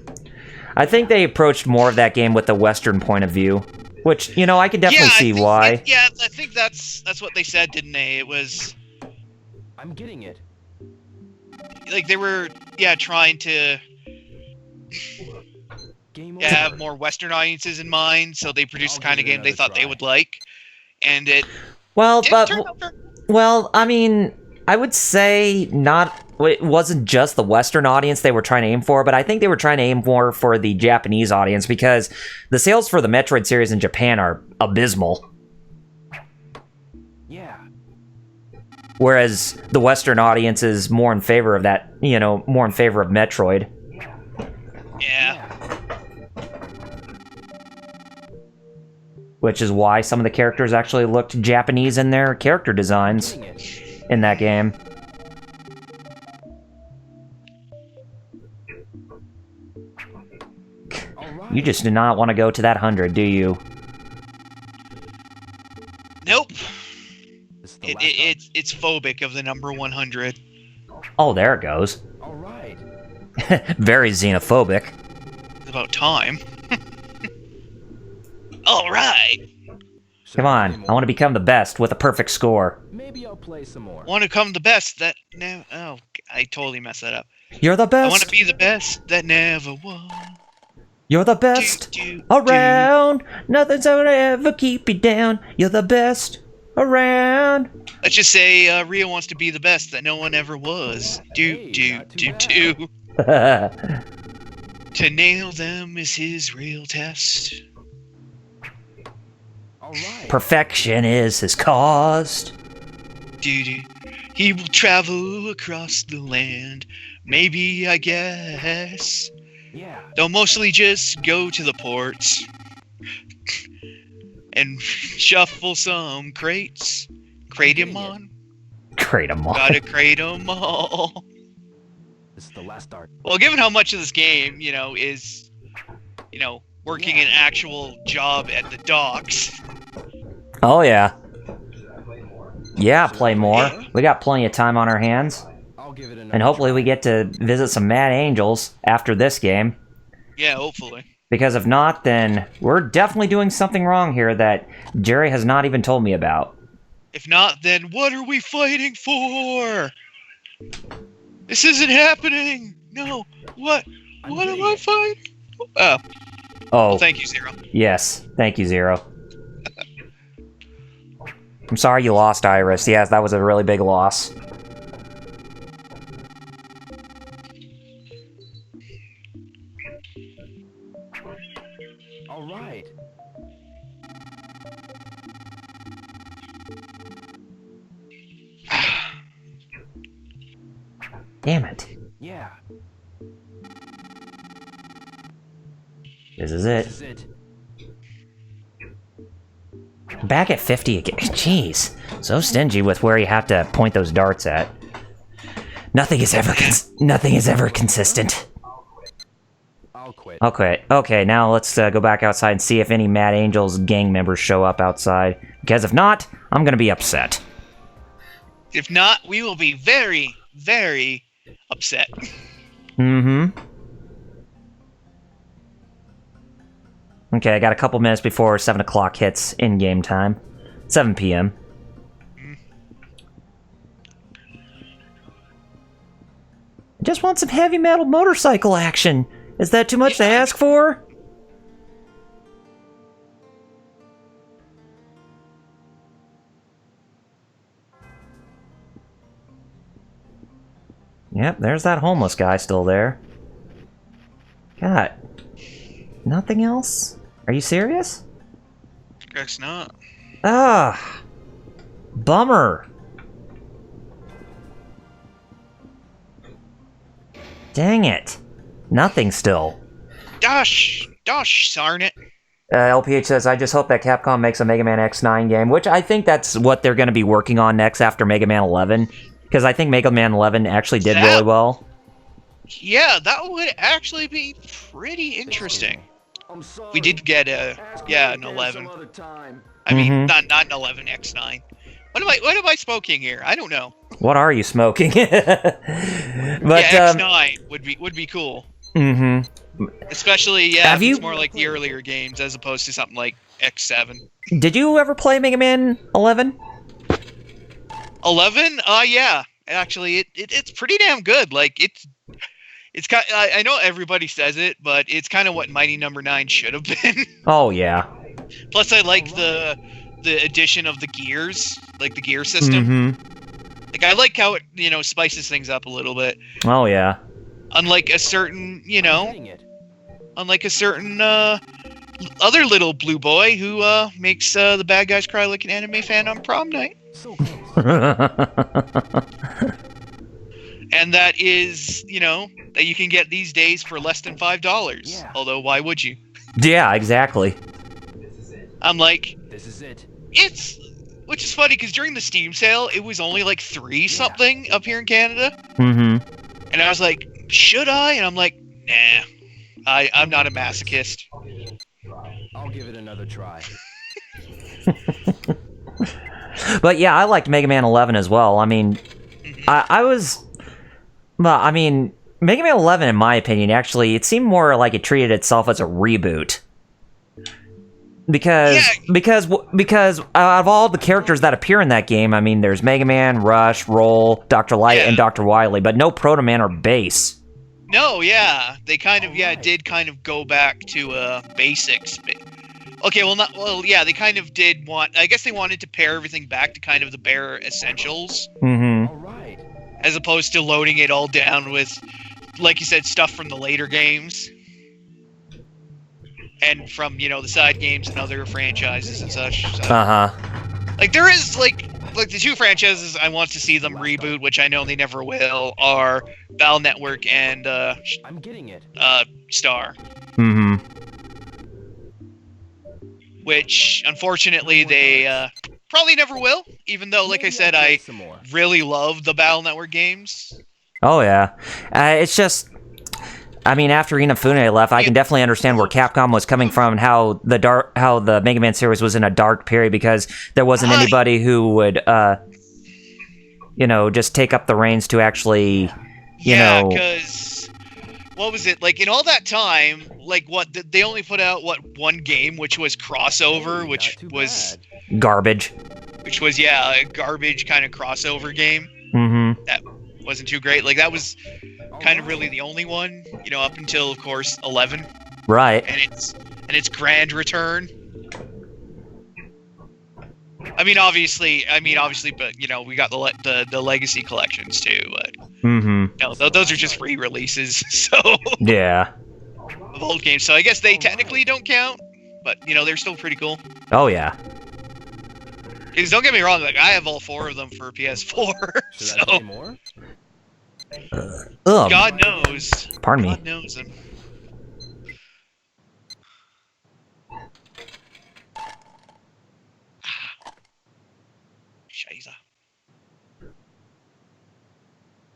I think they approached more of that game with the Western point of view, which, I can definitely see why. Yeah, I think that's what they said, didn't they? It was... I'm getting it. Like, they were, trying to Game have over. more Western audiences in mind, so they produced the kind of game they thought they would like. And it Well, didn't turn out I mean, I would say it wasn't just the Western audience they were trying to aim for, but I think they were trying to aim more for the Japanese audience because the sales for the Metroid series in Japan are abysmal. Yeah. Whereas the Western audience is more in favor of that, more in favor of Metroid. Yeah. which is why some of the characters actually looked Japanese in their character designs in that game. You just do not want to go to that 100, do you? Nope. It's phobic of the number 100. Oh, there it goes. All right. Very xenophobic. It's about time. All right. Come on, I want to become the best with a perfect score. Maybe I'll play some more. Want to come the best that now? Oh, I totally messed that up. You're the I want to best. be the best that never was. You're the best around. Nothing's gonna ever keep you down. You're the best around. Let's just say Rio wants to be the best that no one ever was. To nail them is his real test. All right. Perfection is his cause. He will travel across the land. Maybe, I guess. Yeah. They'll mostly just go to the ports and shuffle some crates. Crate 'em on. Crate 'em all. Gotta crate 'em all. This is the last art. Well, given how much of this game, is, working an actual job at the docks. Oh, yeah. Yeah, play more. We got plenty of time on our hands. I'll give it another And hopefully we get to visit some Mad Angels after this game. Yeah, hopefully. Because if not, then we're definitely doing something wrong here that Jerry has not even told me about. If not, then what are we fighting for? This isn't happening. No. What? What am I fighting? Oh. Oh, Well, thank you, Zero. yes. Thank you, Zero. I'm sorry you lost, Iris. Yes, that was a really big loss. All right. Damn it. Yeah. This is it. This is it. Back at 50 again. Jeez. So stingy with where you have to point those darts at. Nothing is ever consistent. I'll quit. Okay, now let's go back outside and see if any Mad Angels gang members show up outside. Because if not, I'm gonna be upset. If not, we will be very, very upset. Mm-hmm. Okay, I got a couple minutes before 7 o'clock hits in-game time. 7 p.m. I just want some heavy metal motorcycle action. Is that too much to ask for? Yep, there's that homeless guy still there. God. Nothing else? Are you serious? Guess not. Ah. Bummer. Dang it. Nothing still. Dosh, darn it. LPH says, I just hope that Capcom makes a Mega Man X9 game, which I think that's what they're going to be working on next after Mega Man 11. Because I think Mega Man 11 actually did really well. Yeah, that would actually be pretty interesting. I'm sorry. We did get an Some 11. other time. I mean, Mhm. not an 11 X9. What am I smoking here? I don't know. What are you smoking? But, Yeah, X9 would be cool. mm-hmm. Especially, Have if you- it's more like the earlier games as opposed to something like X7. Did you ever play Mega Man 11? 11? Yeah. Actually, it's pretty damn good. Like, it's kind. I know everybody says it, but it's kind of what Mighty Number 9 should have been. Oh, yeah. Plus, I like the addition of the gears, like the gear system. Mm-hmm. Like, I like how it spices things up a little bit. Oh, yeah. Unlike a certain Dang it. other little blue boy who makes the bad guys cry like an anime fan on prom night. So close. And that is, that you can get these days for less than $5. Yeah. Although, why would you? Yeah, exactly. I'm like, This is it. which is funny because during the Steam sale, it was only like 3 something up here in Canada. Mm-hmm. And I was like, should I? And I'm like, nah, I'm not a masochist. I'll give it another try. But yeah, I liked Mega Man 11 as well. I mean, I was... Well, I mean, Mega Man 11, in my opinion, actually, it seemed more like it treated itself as a reboot. Because out of all the characters that appear in that game, I mean, there's Mega Man, Rush, Roll, Dr. Light, and Dr. Wily, but no Proto Man or Bass. No, yeah, they kind of did kind of go back to basics. Okay, they kind of did want. I guess they wanted to pare everything back to kind of the bare essentials, Mm-hmm. All right. as opposed to loading it all down with, like you said, stuff from the later games. And from, the side games and other franchises and such. So, Uh-huh. like, there is, like the 2 franchises I want to see them reboot, which I know they never will, are Battle Network and, I'm getting it. Star. Mm-hmm. Which, unfortunately, they, probably never will. Even though, like I said, I Some more. really love the Battle Network games. Oh, yeah. It's just... I mean, after Inafune left, I can definitely understand where Capcom was coming from and how the Mega Man series was in a dark period because there wasn't anybody who would, just take up the reins to actually, Yeah, because what was it like in all that time? Like, they only put out one game, which was Crossover, which Not too was bad. garbage. a garbage kind of crossover game Mm-hmm. that wasn't too great. Like that was kind of really the only one, up until of course 11 Right. and its grand return. I mean, obviously, but we got the legacy collections too. But Mm-hmm. those are just re-releases, so Yeah. of old games. So I guess they technically don't count, but they're still pretty cool. Oh, yeah. Because don't get me wrong, like I have all 4 of them for PS4. Should I So play more? Ugh. God knows. Pardon me. God knows them. Scheiße.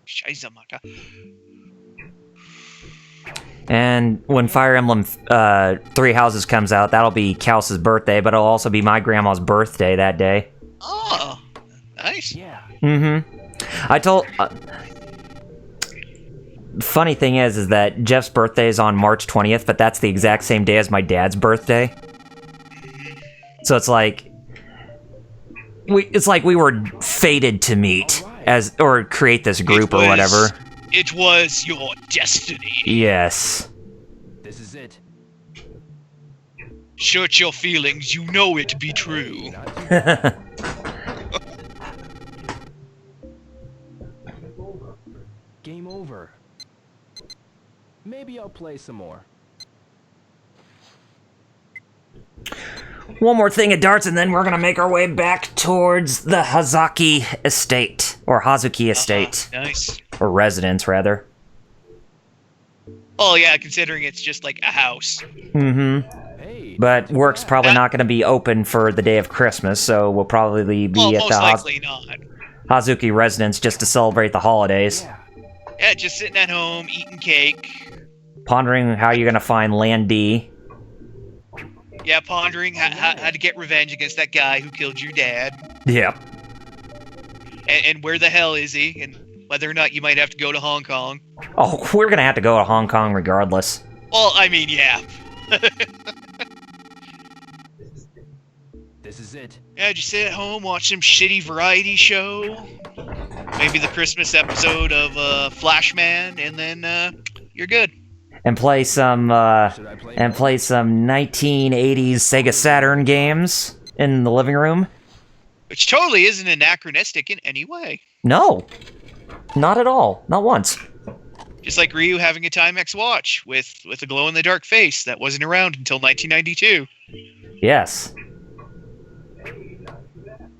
Scheiße, Maka. And when Fire Emblem 3 Houses comes out, that'll be Kaus's birthday, but it'll also be my grandma's birthday that day. Oh, nice. Yeah. Mm-hmm. I told... funny thing is that Jeff's birthday is on March 20th, but that's the exact same day as my dad's birthday. So it's like... we were fated to meet, or create this group or whatever. It was your destiny. Yes. This is it. Search your feelings, you know it be true. Not too bad. Game over. Maybe I'll play some more. One more thing at darts, and then we're gonna make our way back towards the Hazuki estate, or Hazuki estate, Nice. or residence, rather. Oh yeah, considering it's just like a house. Mm-hmm. Hey. But work's probably not gonna be open for the day of Christmas, so we'll probably be Well, at most the likely not. Hazuki residence just to celebrate the holidays, Yeah. Yeah, just sitting at home, eating cake. pondering how you're gonna find Land D. Yeah, pondering how to get revenge against that guy who killed your dad. Yep. And where the hell is he? And whether or not you might have to go to Hong Kong. Oh, we're gonna have to go to Hong Kong regardless. Well, I mean, yeah. This is it. Yeah, just sit at home, watch some shitty variety show. Maybe the Christmas episode of Flashman, and then you're good. And play some, Should I play more? play some 1980s Sega Saturn games in the living room. Which totally isn't anachronistic in any way. No, not at all. Not once. Just like Ryu having a Timex watch with a glow-in-the-dark face that wasn't around until 1992. Yes.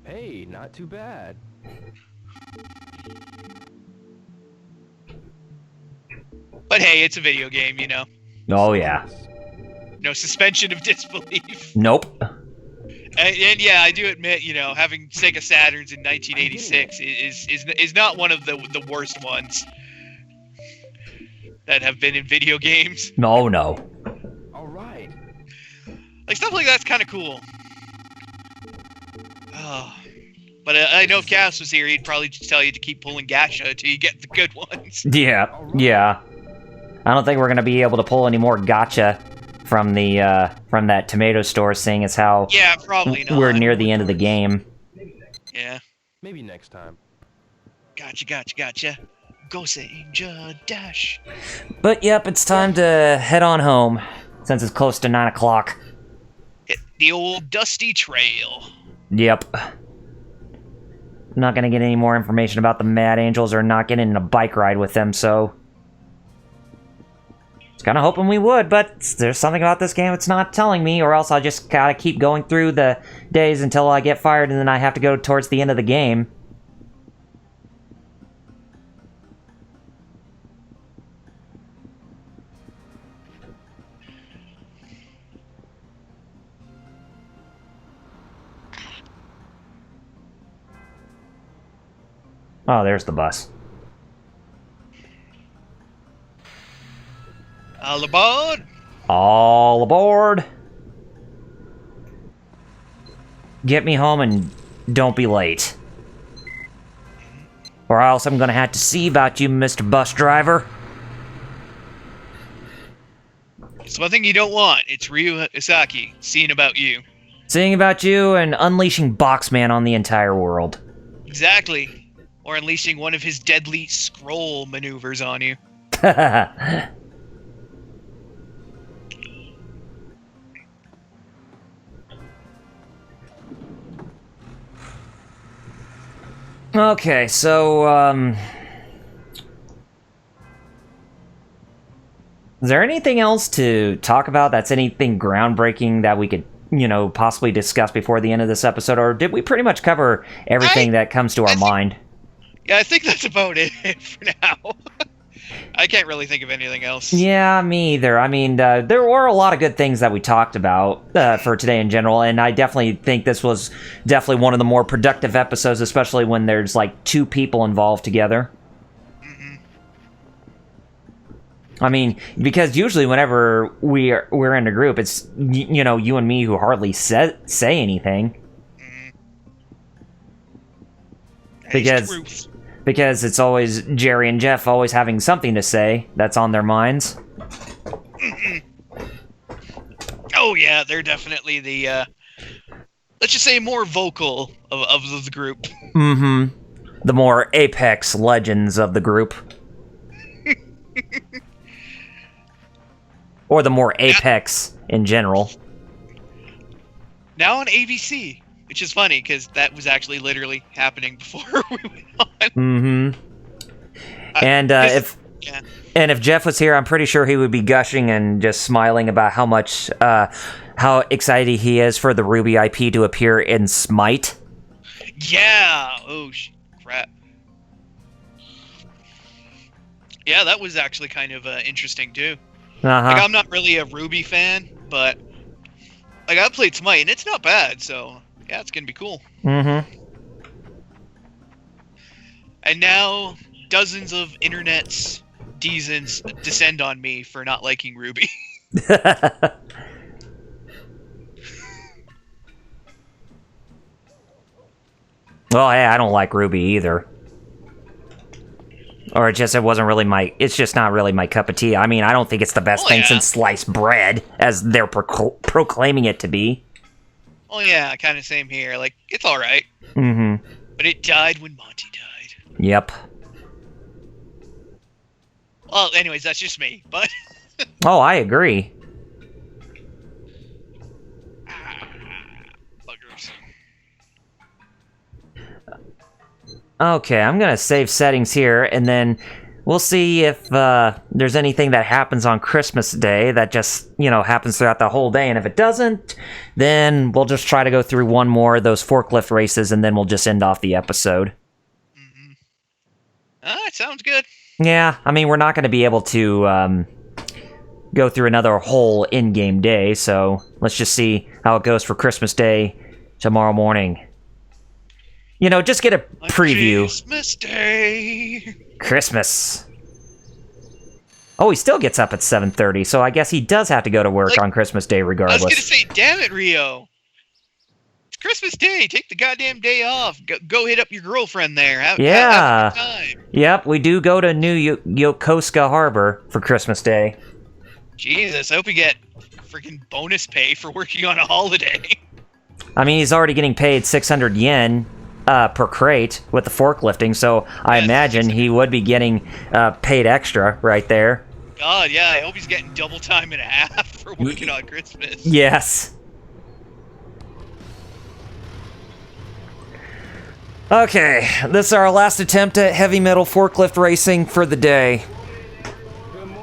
Hey, not too bad. But hey, it's a video game, Oh, yeah. No suspension of disbelief. Nope. And yeah, I do admit, having Sega Saturns in 1986 is not one of the worst ones that have been in video games. No. All right. Like, stuff like that's kind of cool. Oh. But I know if Cass was here, he'd probably just tell you to keep pulling gacha until you get the good ones. Yeah. I don't think we're gonna be able to pull any more gacha from that tomato store, seeing as how Yeah, probably not. we're near the end of the game. Yeah. Maybe next time. Gotcha. Gosenja Dash. But yep, it's time to head on home, since it's close to 9 o'clock. Hit the old dusty trail. Yep. I'm not gonna get any more information about the Mad Angels or not getting in a bike ride with them, so... I was kinda hoping we would, but there's something about this game it's not telling me, or else I'll just gotta keep going through the days until I get fired and then I have to go towards the end of the game. Oh, there's the bus. All aboard! All aboard! Get me home and don't be late. Or else I'm gonna have to see about you, Mr. Bus Driver. It's one thing you don't want. It's Ryu Isaki seeing about you. Seeing about you and unleashing Boxman on the entire world. Exactly. Or unleashing one of his deadly scroll maneuvers on you. Okay, so, is there anything else to talk about that's anything groundbreaking that we could, possibly discuss before the end of this episode? Or did we pretty much cover everything that comes to our mind? Yeah, I think that's about it for now. I can't really think of anything else. Yeah, me either. I mean, there were a lot of good things that we talked about for today in general, and I definitely think this was definitely one of the more productive episodes, especially when there's, like, 2 people involved together. Mm-hmm. I mean, because usually whenever we're in a group, it's, you and me who hardly say anything. Mm-hmm. Because it's always Jerry and Jeff always having something to say that's on their minds. Oh yeah, they're definitely the, let's just say more vocal of the group. Mm-hmm. The more apex legends of the group. Or the more apex in general. Now on ABC. Which is funny, because that was actually literally happening before we went on. Mm-hmm. And if Jeff was here, I'm pretty sure he would be gushing and just smiling about how excited he is for the Ruby IP to appear in Smite. Yeah! Oh, crap. Yeah, that was actually kind of interesting, too. Uh-huh. Like, I'm not really a Ruby fan, but... Like, I've played Smite, and it's not bad, so... Yeah, it's gonna be cool. Mm-hmm. And now, dozens of internet's Deezens descend on me for not liking Ruby. Well, hey, I don't like Ruby either. Or it's just not really my cup of tea. I mean, I don't think it's the best thing since sliced bread, as they're proclaiming it to be. Oh yeah, kind of same here. Like, it's alright. Mm-hmm. But it died when Monty died. Yep. Well, anyways, that's just me, but... Oh, I agree. Buggers. Okay, I'm gonna save settings here, and then we'll see if there's anything that happens on Christmas Day that just, happens throughout the whole day. And if it doesn't, then we'll just try to go through one more of those forklift races, and then we'll just end off the episode. Mm-hmm. It sounds good. Yeah, I mean, we're not going to be able to go through another whole in-game day, so let's just see how it goes for Christmas Day tomorrow morning. You know, just get a preview. Christmas Day. Christmas. Oh, he still gets up at 7:30, so I guess he does have to go to work on Christmas Day I was regardless. gonna say, damn it, Rio. It's Christmas Day. Take the goddamn day off. Go hit up your girlfriend there. Have a good time. Yep, we do go to New Yokosuka Harbor for Christmas Day. Jesus, I hope you get freaking bonus pay for working on a holiday. I mean, he's already getting paid 600 yen per crate with the forklifting, so I imagine he would be getting paid extra right there. God, yeah, I hope he's getting double time and a half for working on Christmas. Yes. Okay, this is our last attempt at heavy metal forklift racing for the day.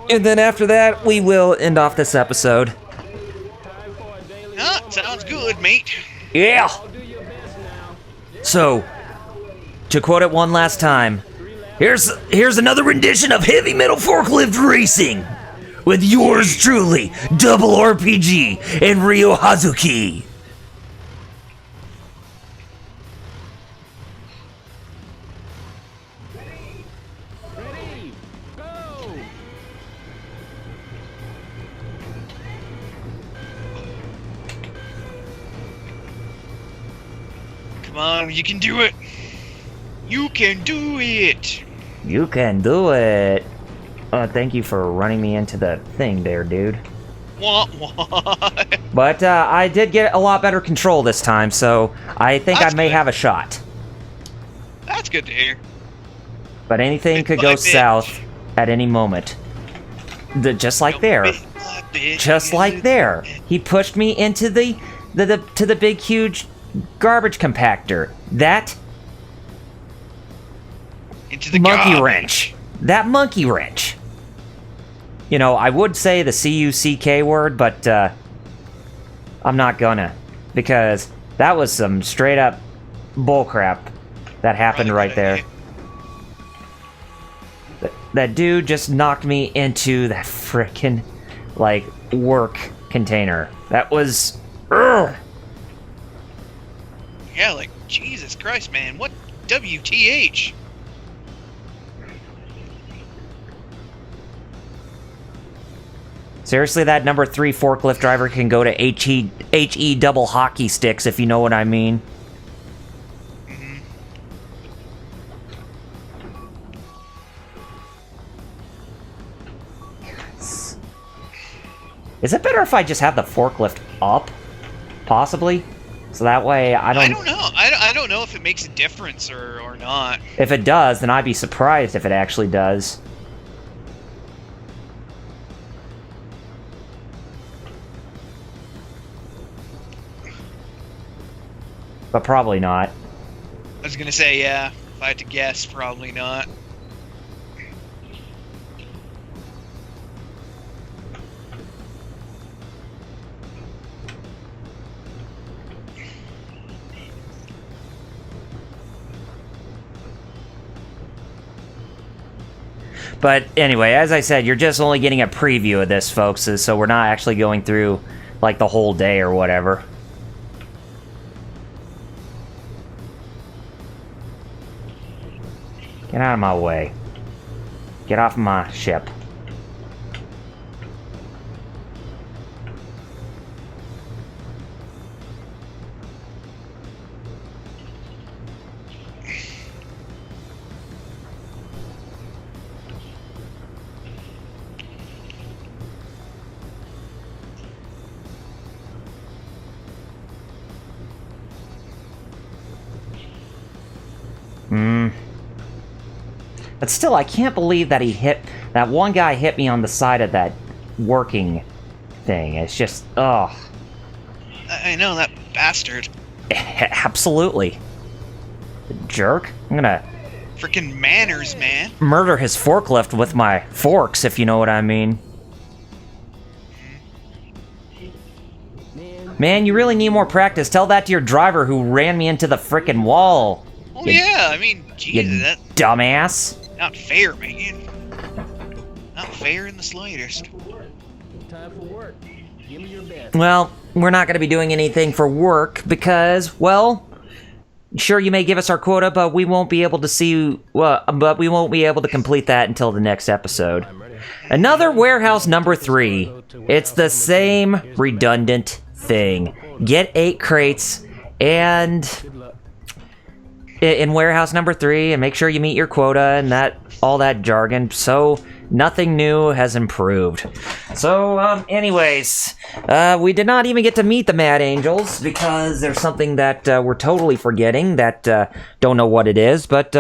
And then after that, we will end off this episode. Sounds good, mate. Yeah! So, to quote it one last time, here's another rendition of heavy metal forklift racing with yours truly, Double RPG and Ryo Hazuki. Ready, go! Come on, you can do it. You can do it. You can do it. Thank you for running me into the thing there, dude. What? But I did get a lot better control this time, so I think That's I may good. have a shot. That's good to hear. But anything Big could black go bitch. south at any moment. Just like there. Just like there. He pushed me into the big huge garbage compactor. That Into the monkey garbage. wrench. That monkey wrench. You know, I would say the C-U-C-K word, but I'm not gonna. Because that was some straight up bullcrap that happened Probably right good there. idea. That dude just knocked me into that frickin' like work container. That was ugh. Yeah, like Jesus Christ, man. What WTH? Seriously, that number 3 forklift driver can go to HE double hockey sticks, if you know what I mean. Is it better if I just have the forklift up? Possibly? So that way I I don't know. I don't know if it makes a difference or not. If it does, then I'd be surprised if it actually does. But probably not. I was gonna say, yeah. If I had to guess, probably not. But anyway, as I said, you're just only getting a preview of this, folks, so we're not actually going through, like, the whole day or whatever. Get out of my way. Get off my ship. But still, I can't believe that that one guy hit me on the side of that working thing. It's just, ugh. I know, that bastard. Absolutely. Jerk. I'm gonna Freaking manners, man. murder his forklift with my forks, if you know what I mean. Man, you really need more practice. Tell that to your driver who ran me into the frickin' wall. Oh, You- yeah, I mean, You Jesus, that's dumbass. not fair, man. Not fair in the slightest. Time for work. Give me your best. Well, we're not going to be doing anything for work because, well, sure, you may give us our quota, but we won't be able to see. But we won't be able to complete that until the next episode. Another warehouse number 3. It's the same redundant thing. Get 8 crates and in warehouse number 3, and make sure you meet your quota and all that jargon. So nothing new has improved. So, anyways, we did not even get to meet the Mad Angels because there's something that we're totally forgetting that don't know what it is. But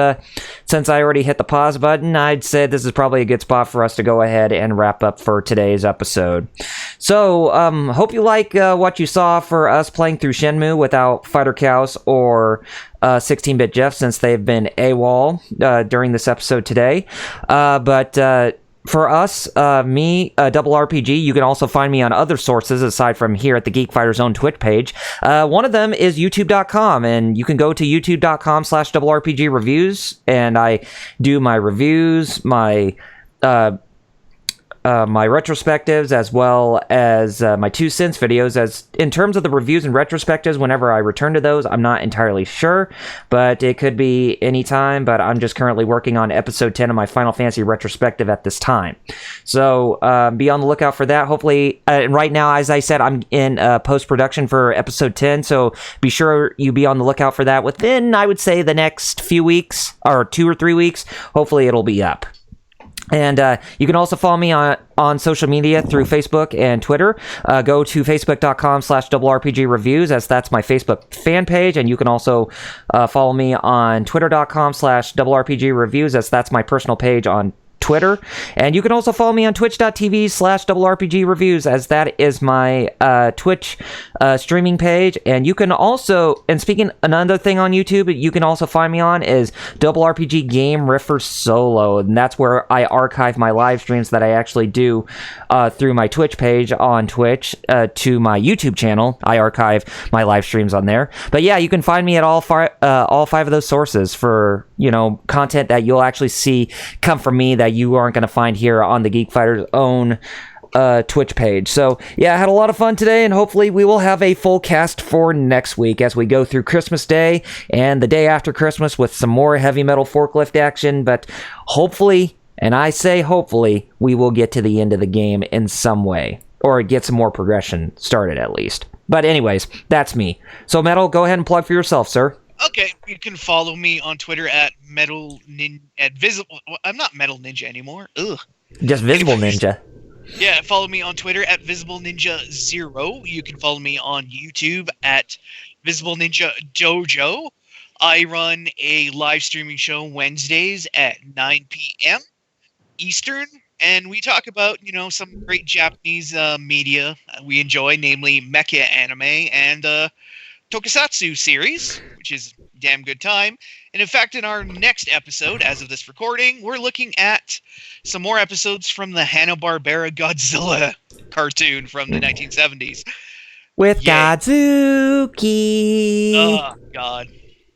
since I already hit the pause button, I'd say this is probably a good spot for us to go ahead and wrap up for today's episode. So, hope you like what you saw for us playing through Shenmue without Fighter Chaos or 16-Bit Jeff, since they've been AWOL during this episode today. But for us, me, Double RPG, you can also find me on other sources aside from here at the Geek Fighters' own Twitch page. One of them is youtube.com, and you can go to youtube.com/double-RPG reviews, and I do my reviews, my retrospectives, as well as my 2 cents videos. As in terms of the reviews and retrospectives, whenever I return to those, I'm not entirely sure, but it could be any time. But I'm just currently working on episode 10 of my Final Fantasy retrospective at this time, so be on the lookout for that. Hopefully, right now, as I said, I'm in post-production for episode 10, so be sure you be on the lookout for that within, I would say, the next few weeks, or 2 or 3 weeks. Hopefully it'll be up. And you can also follow me on social media through Facebook and Twitter. Go to facebook.com/double-RPG reviews, as that's my Facebook fan page. And you can also follow me on twitter.com/double-RPG reviews, as that's my personal page on Twitter. And you can also follow me on twitch.tv/double-RPG reviews, as that is my Twitch streaming page. And you can also, and speaking another thing on YouTube, you can also find me on is Double RPG Game Riffer Solo, and that's where I archive my live streams that I actually do through my Twitch page on Twitch to my YouTube channel. I archive my live streams on there. But yeah, you can find me at all 5 of those sources for, content that you'll actually see come from me that you aren't going to find here on the Geek Fighters' own Twitch page. So yeah, I had a lot of fun today, and hopefully we will have a full cast for next week as we go through Christmas Day and the day after Christmas with some more heavy metal forklift action. But hopefully, and I say hopefully, we will get to the end of the game in some way, or get some more progression started at least. But anyways, that's me. So Metal, go ahead and plug for yourself, sir. Okay, you can follow me on Twitter at Metal Ninja, at Visible. I'm not Metal Ninja anymore. Ugh. Just Visible Ninja. Yeah, follow me on Twitter at Visible Ninja 0. You can follow me on YouTube at Visible Ninja Dojo. I run a live streaming show Wednesdays at 9 p.m. Eastern, and we talk about, some great Japanese media we enjoy, namely mecha anime and tokusatsu series, which is a damn good time. And in fact, in our next episode, as of this recording, we're looking at some more episodes from the Hanna-Barbera Godzilla cartoon from the 1970s. With Godzuki. Oh, God.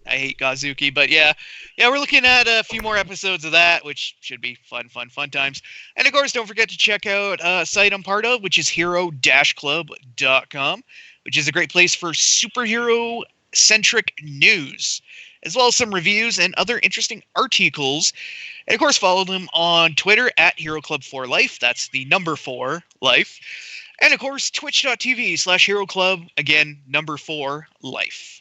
I hate Godzuki. But yeah, we're looking at a few more episodes of that, which should be fun times. And of course, don't forget to check out a site I'm part of, which is hero-club.com. which is a great place for superhero-centric news, as well as some reviews and other interesting articles. And of course, follow them on Twitter at HeroClub4Life. That's the number 4 life. And of course, twitch.tv/HeroClub, again, number 4 life.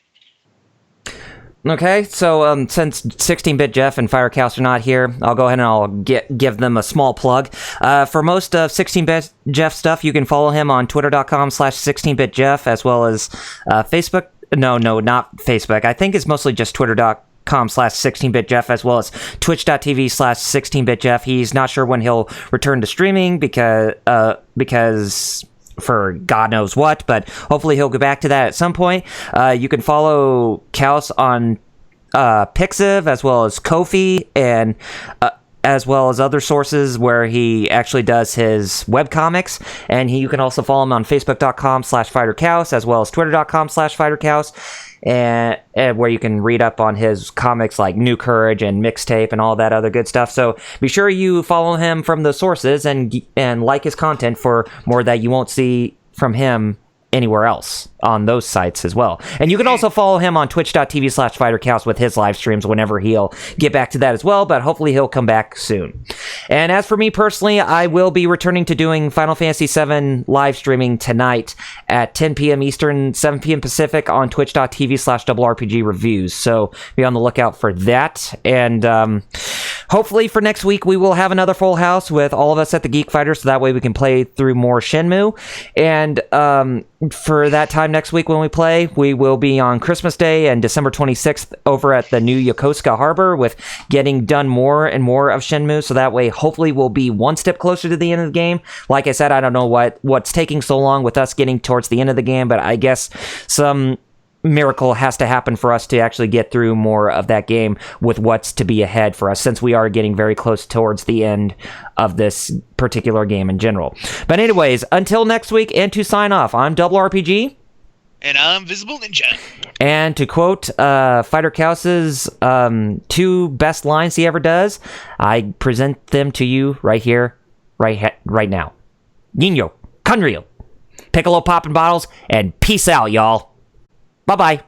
Okay, so since 16-Bit Jeff and Firecaust are not here, I'll go ahead and I'll give them a small plug. For most of 16-Bit Jeff stuff, you can follow him on twitter.com/16-Bit Jeff, as well as Facebook. No, not Facebook. I think it's mostly just twitter.com/16-Bit Jeff, as well as twitch.tv/16-Bit Jeff. He's not sure when he'll return to streaming because for God knows what, but hopefully he'll go back to that at some point. You can follow Kaus on Pixiv, as well as Ko-fi, and as well as other sources where he actually does his webcomics. And you can also follow him on facebook.com/fighterkaus, as well as twitter.com/fighterkaus, and where you can read up on his comics like New Courage and Mixtape and all that other good stuff. So be sure you follow him from the sources and like his content for more that you won't see from him anywhere else on those sites as well. And you can also follow him on twitch.tv/fightercast with his live streams whenever he'll get back to that as well, but hopefully he'll come back soon. And as for me personally, I will be returning to doing Final Fantasy VII live streaming tonight at 10 p.m. Eastern, 7 p.m. Pacific on twitch.tv/RPG reviews. So be on the lookout for that. And hopefully for next week, we will have another full house with all of us at the Geek Fighter, so that way we can play through more Shenmue. And for that time next week when we play, we will be on Christmas Day and December 26th over at the new Yokosuka Harbor with getting done more and more of Shenmue, so that way hopefully we'll be one step closer to the end of the game. Like I said, I don't know what's taking so long with us getting towards the end of the game, but I guess some miracle has to happen for us to actually get through more of that game with what's to be ahead for us, since we are getting very close towards the end of this particular game in general. But anyways, until next week, and to sign off, I'm Double RPG. And I'm Visible Ninja. And to quote Fighter Kaus's 2 best lines he ever does, I present them to you right here, right now. Nino, Kunryo, Piccolo popping bottles, and peace out, y'all. Bye-bye.